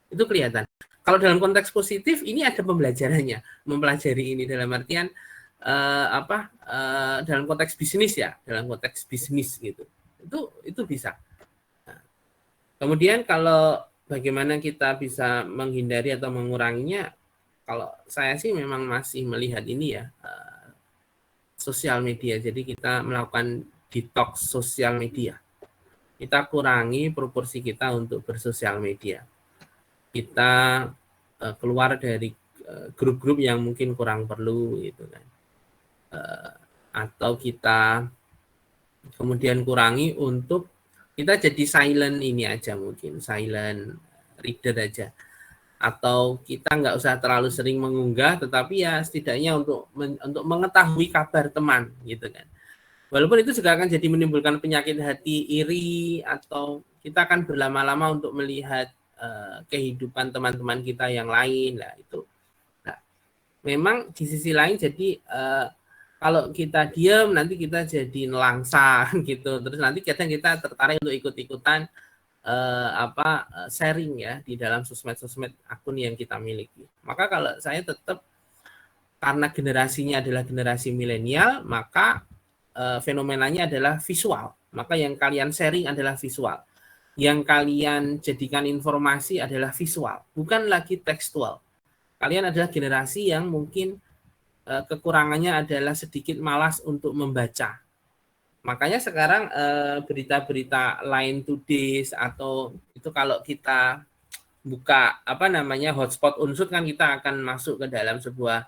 itu kelihatan. Kalau dalam konteks positif ini ada pembelajarannya, mempelajari ini dalam artian dalam konteks bisnis ya, dalam konteks bisnis gitu, itu bisa. Nah, kemudian kalau bagaimana kita bisa menghindari atau menguranginya, kalau saya sih memang masih melihat ini ya, sosial media. Jadi kita melakukan detox sosial media. Kita kurangi proporsi kita untuk bersosial media. Kita keluar dari grup-grup yang mungkin kurang perlu gitu kan. Atau kita kemudian kurangi untuk kita jadi silent ini aja, mungkin silent reader aja. Atau kita nggak usah terlalu sering mengunggah, tetapi ya setidaknya untuk mengetahui kabar teman gitu kan. Walaupun itu juga akan jadi menimbulkan penyakit hati, iri, atau kita akan berlama-lama untuk melihat kehidupan teman-teman kita yang lain lah itu. Nah, memang di sisi lain jadi kalau kita diam nanti kita jadi nelangsa gitu. Terus nanti kadang kita tertarik untuk ikut-ikutan sharing ya di dalam sosmed akun yang kita miliki. Maka kalau saya tetap, karena generasinya adalah generasi milenial, maka fenomenanya adalah visual. Maka yang kalian sharing adalah visual. Yang kalian jadikan informasi adalah visual, bukan lagi tekstual. Kalian adalah generasi yang mungkin kekurangannya adalah sedikit malas untuk membaca. Makanya sekarang berita-berita Line Today atau itu kalau kita buka hotspot Unsud kan kita akan masuk ke dalam sebuah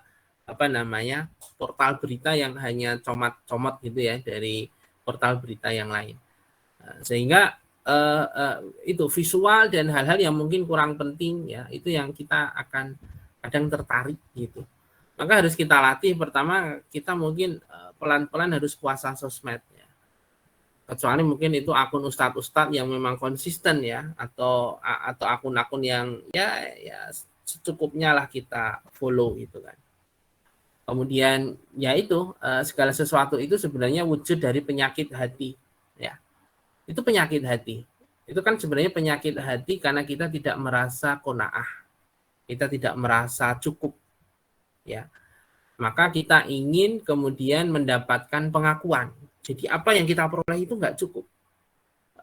portal berita yang hanya comot gitu ya dari portal berita yang lain. Sehingga itu visual dan hal-hal yang mungkin kurang penting ya, itu yang kita akan kadang tertarik gitu. Maka harus kita latih. Pertama kita mungkin pelan-pelan harus puasa sosmed ya. Kecuali mungkin itu akun ustadz-ustadz yang memang konsisten ya, atau akun-akun yang ya secukupnya lah kita follow gitu kan. Kemudian ya itu segala sesuatu itu sebenarnya wujud dari penyakit hati ya. Itu penyakit hati. Itu kan sebenarnya penyakit hati karena kita tidak merasa qanaah. Kita tidak merasa cukup. Ya. Maka kita ingin kemudian mendapatkan pengakuan. Jadi apa yang kita peroleh itu enggak cukup.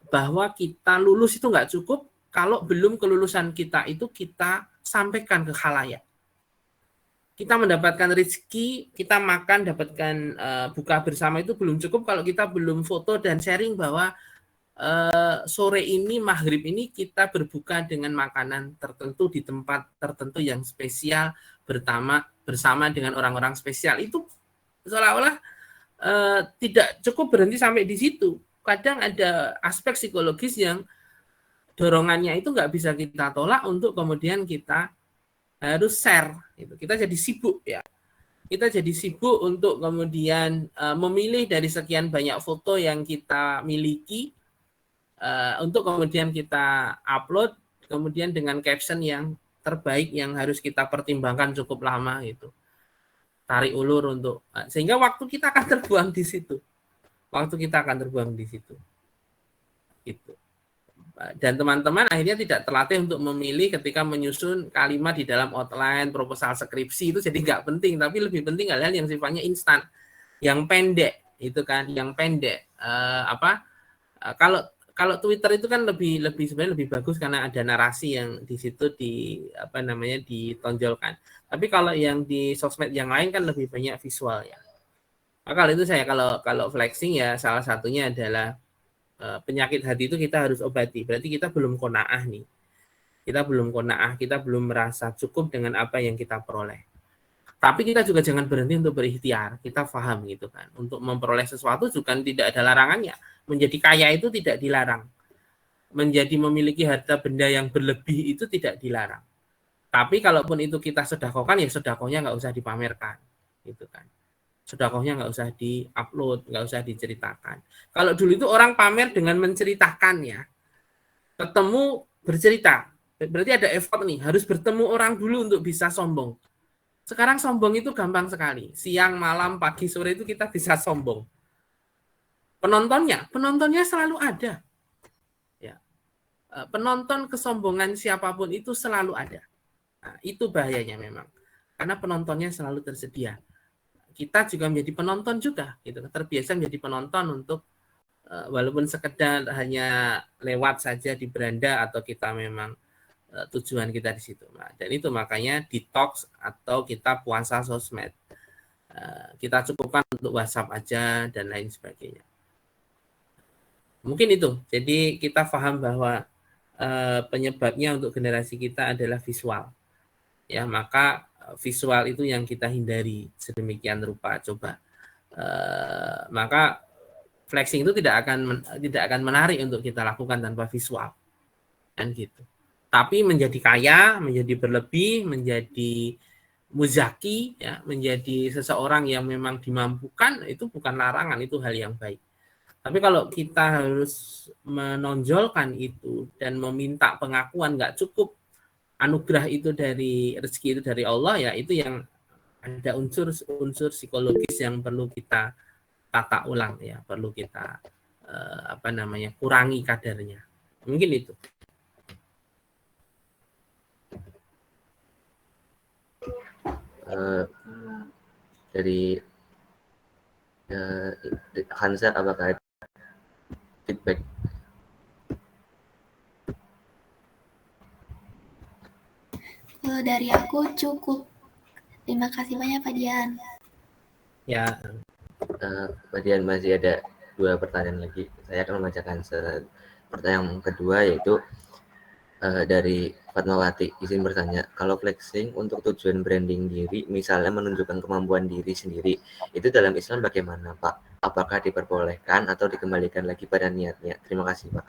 Bahwa kita lulus itu enggak cukup kalau belum kelulusan kita itu kita sampaikan ke khalayak. Kita mendapatkan rezeki, kita makan, dapatkan buka bersama itu belum cukup kalau kita belum foto dan sharing bahwa sore ini, maghrib ini kita berbuka dengan makanan tertentu di tempat tertentu yang spesial bersama dengan orang-orang spesial. Itu seolah-olah tidak cukup berhenti sampai di situ. Kadang ada aspek psikologis yang dorongannya itu nggak bisa kita tolak untuk kemudian kita harus share. Kita jadi sibuk ya. Kita jadi sibuk untuk kemudian memilih dari sekian banyak foto yang kita miliki, untuk kemudian kita upload, kemudian dengan caption yang terbaik yang harus kita pertimbangkan cukup lama gitu. Tarik ulur untuk sehingga waktu kita akan terbuang di situ. Waktu kita akan terbuang di situ. Gitu. Dan teman-teman akhirnya tidak terlatih untuk memilih ketika menyusun kalimat di dalam outline, proposal skripsi itu jadi nggak penting, tapi lebih penting hal-hal yang sifatnya instan, yang pendek, itu kan, yang pendek. Kalau Twitter itu kan sebenarnya lebih bagus karena ada narasi yang di situ ditonjolkan. Tapi kalau yang di sosmed yang lain kan lebih banyak visual ya. Maka kalau itu saya kalau flexing ya salah satunya adalah penyakit hati itu kita harus obati. Berarti kita belum qanaah nih. Kita belum qanaah, kita belum merasa cukup dengan apa yang kita peroleh. Tapi kita juga jangan berhenti untuk berikhtiar. Kita paham gitu kan. Untuk memperoleh sesuatu juga tidak ada larangannya. Menjadi kaya itu tidak dilarang. Menjadi memiliki harta benda yang berlebih itu tidak dilarang. Tapi kalaupun itu kita sedekahkan, ya sedekahnya nggak usah dipamerkan. Gitu kan. Sedekahnya nggak usah di-upload, nggak usah diceritakan. Kalau dulu itu orang pamer dengan menceritakan ya. Ketemu bercerita. Berarti ada effort nih. Harus bertemu orang dulu untuk bisa sombong. Sekarang sombong itu gampang sekali. Siang, malam, pagi, sore itu kita bisa sombong. Penontonnya selalu ada. Ya. Penonton kesombongan siapapun itu selalu ada. Nah, itu bahayanya memang. Karena penontonnya selalu tersedia. Kita juga menjadi penonton juga. Gitu. Terbiasa menjadi penonton untuk walaupun sekedar hanya lewat saja di beranda atau kita memang tujuan kita di situ. Nah, dan itu makanya detox atau kita puasa sosmed. Kita cukupkan untuk WhatsApp aja dan lain sebagainya. Mungkin itu. Jadi kita paham bahwa penyebabnya untuk generasi kita adalah visual. Ya, maka visual itu yang kita hindari sedemikian rupa. Coba. Maka flexing itu tidak akan menarik untuk kita lakukan tanpa visual. Kan gitu. Tapi menjadi kaya, menjadi berlebih, menjadi muzaki, ya, menjadi seseorang yang memang dimampukan, itu bukan larangan, itu hal yang baik. Tapi kalau kita harus menonjolkan itu dan meminta pengakuan nggak cukup, anugerah itu dari rezeki itu dari Allah, ya itu yang ada unsur psikologis yang perlu kita tata ulang, ya perlu kita kurangi kadarnya. Mungkin itu. Dari Hansa, apakah feedback? Kalau dari aku cukup. Terima kasih banyak Pak Dian. Ya. Pak Dian, masih ada 2 pertanyaan lagi. Saya akan membacakan pertanyaan kedua, yaitu Dari Fatmawati, izin bertanya, kalau flexing untuk tujuan branding diri, misalnya menunjukkan kemampuan diri sendiri, itu dalam Islam bagaimana, Pak? Apakah diperbolehkan atau dikembalikan lagi pada niatnya? Terima kasih, Pak.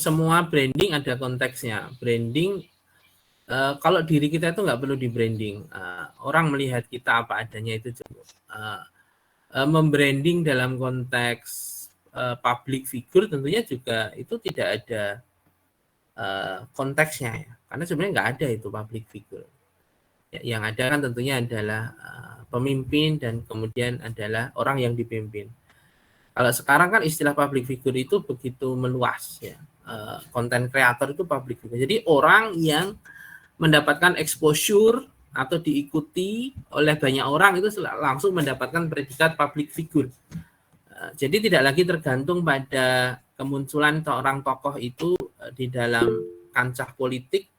Semua branding ada konteksnya. Branding, kalau diri kita itu nggak perlu di branding. Orang melihat kita apa adanya itu cukup. Membranding dalam konteks public figure tentunya juga itu tidak ada konteksnya ya, karena sebenarnya nggak ada itu public figure. Ya, yang ada kan tentunya adalah pemimpin dan kemudian adalah orang yang dipimpin. Kalau sekarang kan istilah public figure itu begitu meluas ya. Content creator itu public figure. Jadi orang yang mendapatkan exposure atau diikuti oleh banyak orang itu langsung mendapatkan predikat public figure. Jadi tidak lagi tergantung pada kemunculan seorang tokoh itu di dalam kancah politik,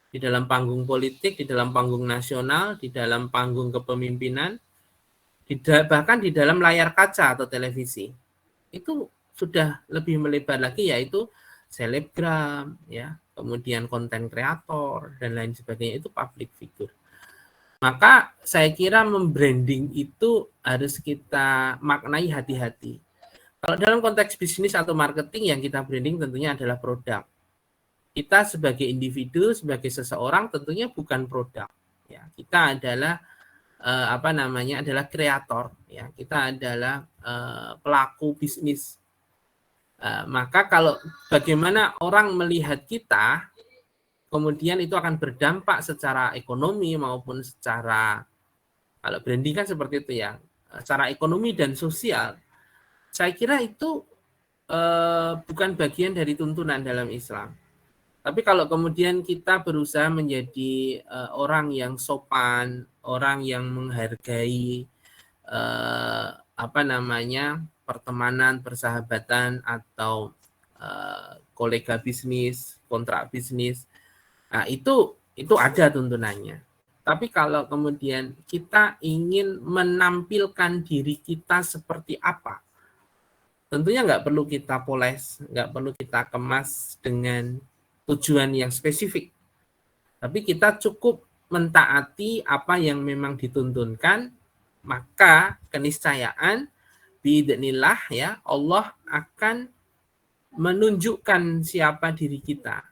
di dalam panggung politik, di dalam panggung nasional, di dalam panggung kepemimpinan, bahkan di dalam layar kaca atau televisi. Itu sudah lebih melebar lagi, yaitu selebgram, ya, kemudian konten kreator dan lain sebagainya, itu public figure. Maka saya kira membranding itu harus kita maknai hati-hati. Kalau dalam konteks bisnis atau marketing, yang kita branding tentunya adalah produk. Kita sebagai individu, sebagai seseorang tentunya bukan produk. Ya, kita adalah adalah kreator. Ya, kita adalah pelaku bisnis. Maka kalau bagaimana orang melihat kita, kemudian itu akan berdampak secara ekonomi maupun secara, kalau branding kan seperti itu ya, secara ekonomi dan sosial. Saya kira itu bukan bagian dari tuntunan dalam Islam. Tapi kalau kemudian kita berusaha menjadi orang yang sopan, orang yang menghargai pertemanan, persahabatan atau kolega bisnis, kontrak bisnis, nah itu ada tuntunannya. Tapi kalau kemudian kita ingin menampilkan diri kita seperti apa, tentunya nggak perlu kita poles, nggak perlu kita kemas dengan tujuan yang spesifik. Tapi kita cukup mentaati apa yang memang dituntunkan, maka keniscayaan biidznillah ya, Allah akan menunjukkan siapa diri kita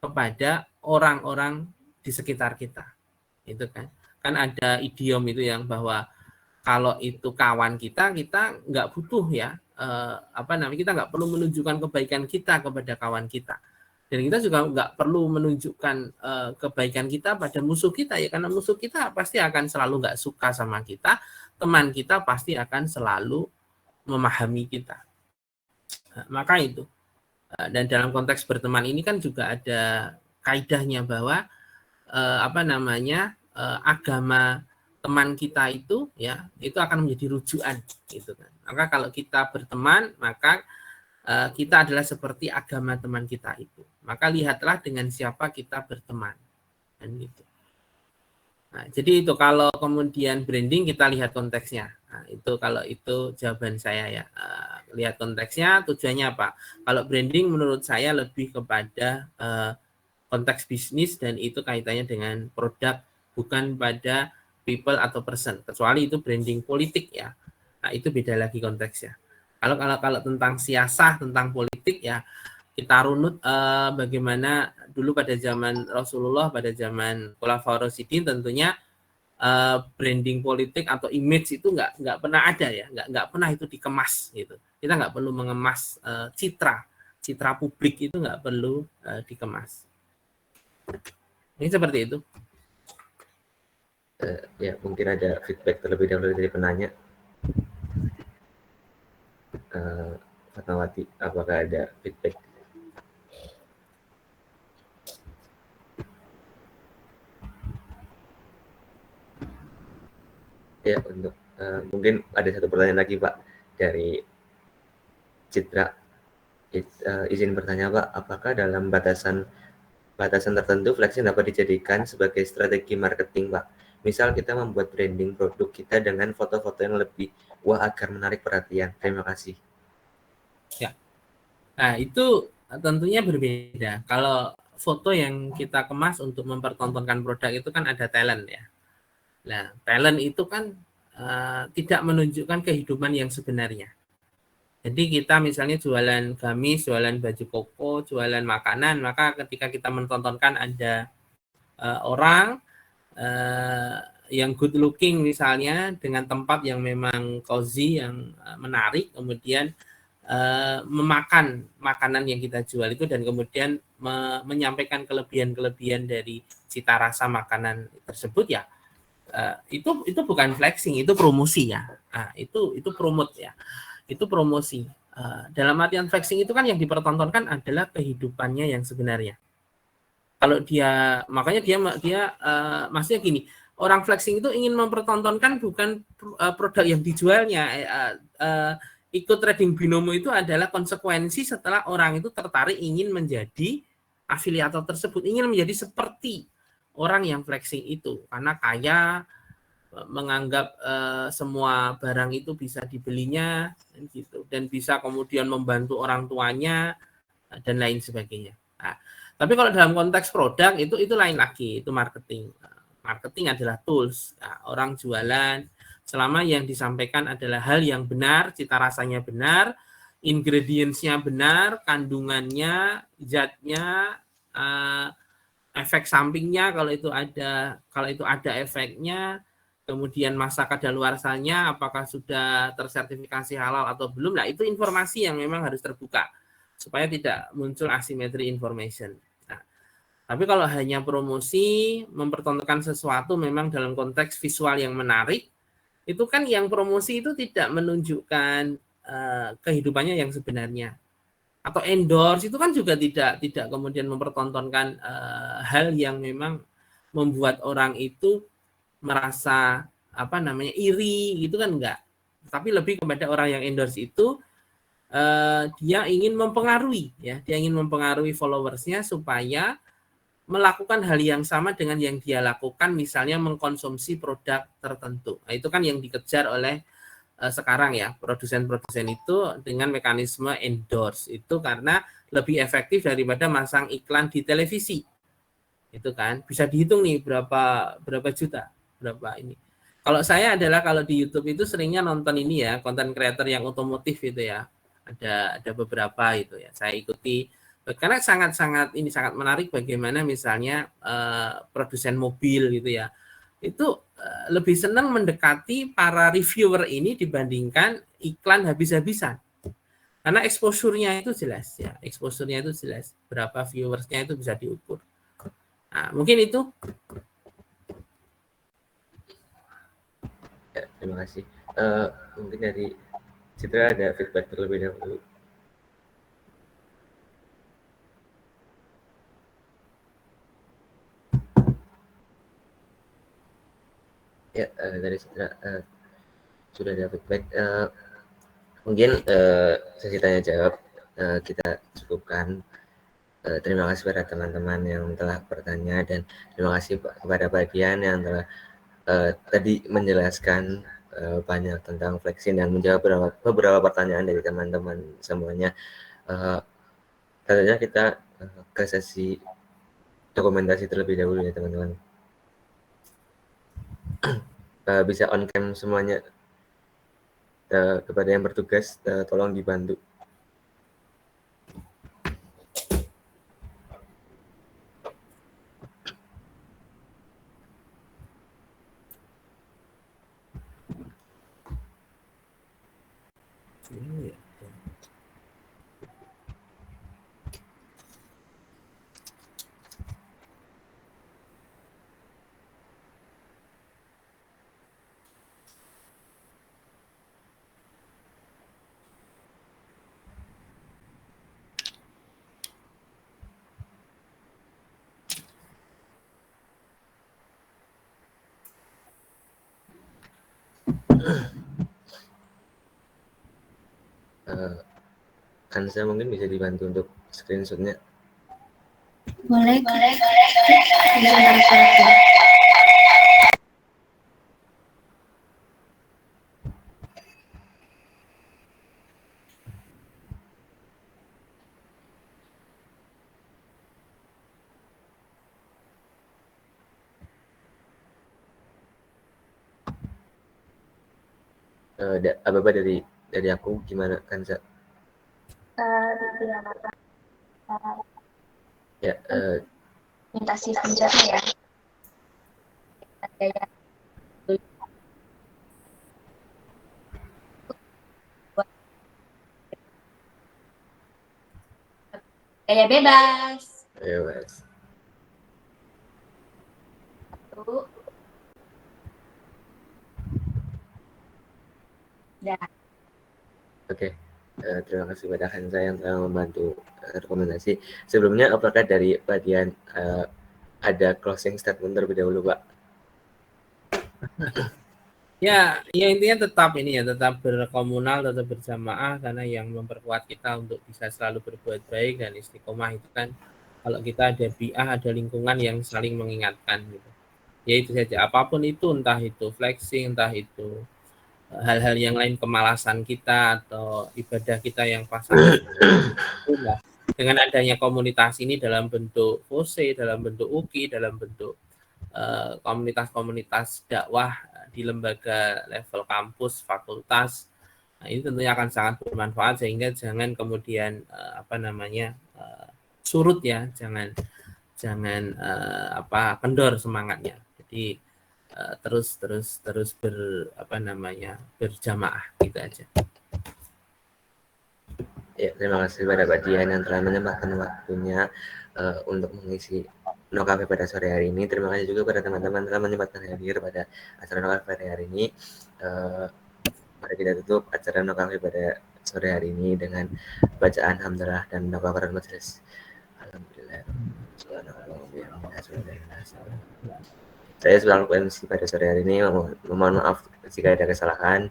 kepada orang-orang di sekitar kita. Itu kan ada idiom itu yang bahwa kalau itu kawan kita nggak butuh ya kita nggak perlu menunjukkan kebaikan kita kepada kawan kita, dan kita juga nggak perlu menunjukkan kebaikan kita pada musuh kita ya, karena musuh kita pasti akan selalu nggak suka sama kita, teman kita pasti akan selalu memahami kita. Maka itu, dan dalam konteks berteman ini kan juga ada kaidahnya bahwa agama teman kita itu ya, itu akan menjadi rujukan gitu kan. Maka kalau kita berteman, maka kita adalah seperti agama teman kita itu. Maka lihatlah dengan siapa kita berteman. Dan gitu. Nah, jadi itu kalau kemudian branding kita lihat konteksnya. Nah, itu kalau itu jawaban saya ya. Lihat konteksnya, tujuannya apa? Kalau branding menurut saya lebih kepada konteks bisnis, dan itu kaitannya dengan produk, bukan pada people atau person. Kecuali itu branding politik ya. Nah, itu beda lagi konteksnya. Kalau tentang siasah, tentang politik ya, kita runut bagaimana dulu pada zaman Rasulullah, pada zaman Khulafaur Rasyidin, tentunya branding politik atau image itu nggak pernah ada ya, nggak pernah itu dikemas gitu. Kita nggak perlu mengemas citra publik itu nggak perlu dikemas. Ini seperti itu. Ya, mungkin ada feedback terlebih dahulu dari penanya. Fatmawati, apakah ada feedback? Ya, untuk mungkin ada satu pertanyaan lagi Pak dari Citra. Izin bertanya Pak, apakah dalam batasan tertentu flexing dapat dijadikan sebagai strategi marketing Pak? Misal kita membuat branding produk kita dengan foto-foto yang lebih wah agar menarik perhatian. Terima kasih. Ya. Nah, itu tentunya berbeda. Kalau foto yang kita kemas untuk mempertontonkan produk itu kan ada talent ya. Nah, talent itu kan tidak menunjukkan kehidupan yang sebenarnya. Jadi kita misalnya jualan gamis, jualan baju koko, jualan makanan, maka ketika kita menontonkan ada orang yang good looking misalnya dengan tempat yang memang cozy, yang menarik, kemudian memakan makanan yang kita jual itu dan kemudian menyampaikan kelebihan-kelebihan dari cita rasa makanan tersebut ya, itu bukan flexing, itu promosi ya. Nah, itu promote ya. Itu promosi. Dalam artian flexing itu kan yang dipertontonkan adalah kehidupannya yang sebenarnya. Kalau dia, makanya dia maksudnya gini, orang flexing itu ingin mempertontonkan bukan produk yang dijualnya. Ikut trading binomo itu adalah konsekuensi setelah orang itu tertarik ingin menjadi afiliator tersebut, ingin menjadi seperti orang yang flexing itu karena kaya, menganggap semua barang itu bisa dibelinya gitu, dan bisa kemudian membantu orang tuanya dan lain sebagainya. Nah, tapi kalau dalam konteks produk itu lain lagi, itu marketing. Marketing adalah tools. Nah, orang jualan selama yang disampaikan adalah hal yang benar, cita rasanya benar, ingredients-nya benar, kandungannya, zatnya, efek sampingnya kalau itu ada efeknya, kemudian masa kadaluarsanya apakah sudah tersertifikasi halal atau belum. Nah, itu informasi yang memang harus terbuka supaya tidak muncul asymmetry information. Nah, tapi kalau hanya promosi, mempertontonkan sesuatu memang dalam konteks visual yang menarik, itu kan yang promosi itu tidak menunjukkan kehidupannya yang sebenarnya. Atau endorse itu kan juga tidak kemudian mempertontonkan hal yang memang membuat orang itu merasa iri gitu kan, enggak. Tapi lebih kepada orang yang endorse itu dia ingin mempengaruhi ya, dia ingin mempengaruhi followersnya supaya melakukan hal yang sama dengan yang dia lakukan, misalnya mengkonsumsi produk tertentu. Nah, itu kan yang dikejar oleh sekarang ya, produsen-produsen itu dengan mekanisme endorse itu karena lebih efektif daripada masang iklan di televisi. Itu kan bisa dihitung nih berapa juta, berapa ini. Kalau saya adalah kalau di YouTube itu seringnya nonton ini ya, konten creator yang otomotif itu ya. Ada beberapa itu ya. Saya ikuti karena sangat menarik bagaimana misalnya produsen mobil gitu ya. Itu lebih senang mendekati para reviewer ini dibandingkan iklan habis-habisan. Karena exposure-nya itu jelas ya, exposure-nya itu jelas. Berapa viewersnya itu bisa diukur. Nah, mungkin itu. Ya, terima kasih. Mungkin dari Citra ada feedback terlebih dahulu. Ya, dari Citra sudah ada feedback. Mungkin sesi tanya jawab kita cukupkan. Terima kasih pada teman-teman yang telah bertanya dan terima kasih kepada bagian yang telah tadi menjelaskan banyak tentang flexing dan menjawab beberapa pertanyaan dari teman-teman semuanya. Tentunya kita ke sesi dokumentasi terlebih dahulu ya teman-teman. Bisa on cam semuanya. Kepada yang bertugas tolong dibantu. Kanza mungkin bisa dibantu untuk screenshotnya. Boleh. Apa dari aku gimana Kanza? Ya, Minta si senjata ya. Gaya bebas. bebas. Satu. Dah. Oke. Terima kasih pada Kanza yang telah membantu rekomendasi. Sebelumnya apakah dari bagian ada closing statement terlebih dahulu, Pak? Ya intinya tetap berkomunal, tetap berjamaah, karena yang memperkuat kita untuk bisa selalu berbuat baik dan istiqomah itu kan kalau kita ada bi'ah, ada lingkungan yang saling mengingatkan gitu. Ya itu saja, apapun itu, entah itu flexing, entah itu hal-hal yang lain, kemalasan kita atau ibadah kita yang pasangan. Dengan adanya komunitas ini dalam bentuk FOSE, dalam bentuk UKI, dalam bentuk komunitas-komunitas dakwah di lembaga level kampus, fakultas, nah ini tentunya akan sangat bermanfaat, sehingga jangan kemudian surut ya, jangan kendor semangatnya. Jadi terus berjamaah gitu aja. Ya, terima kasih pada Pak Dian yang telah menyempatkan waktunya untuk mengisi No Cafe pada sore hari ini. Terima kasih juga pada teman-teman telah menyempatkan hadir pada acara No Cafe pada hari ini. Mari kita tutup acara No Cafe pada sore hari ini dengan bacaan hamdalah dan No Cafe majelis. Alhamdulillah. Saya selalu MC pada sore hari ini. Mohon maaf jika ada kesalahan.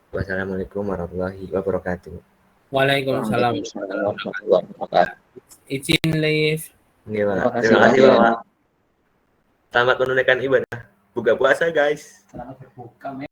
Wassalamualaikum warahmatullahi wabarakatuh. Waalaikumsalam warahmatullahi wabarakatuh. Izin live. Terima kasih Bapak. Selamat menunaikan ibadah buka puasa guys. Selamat berbuka.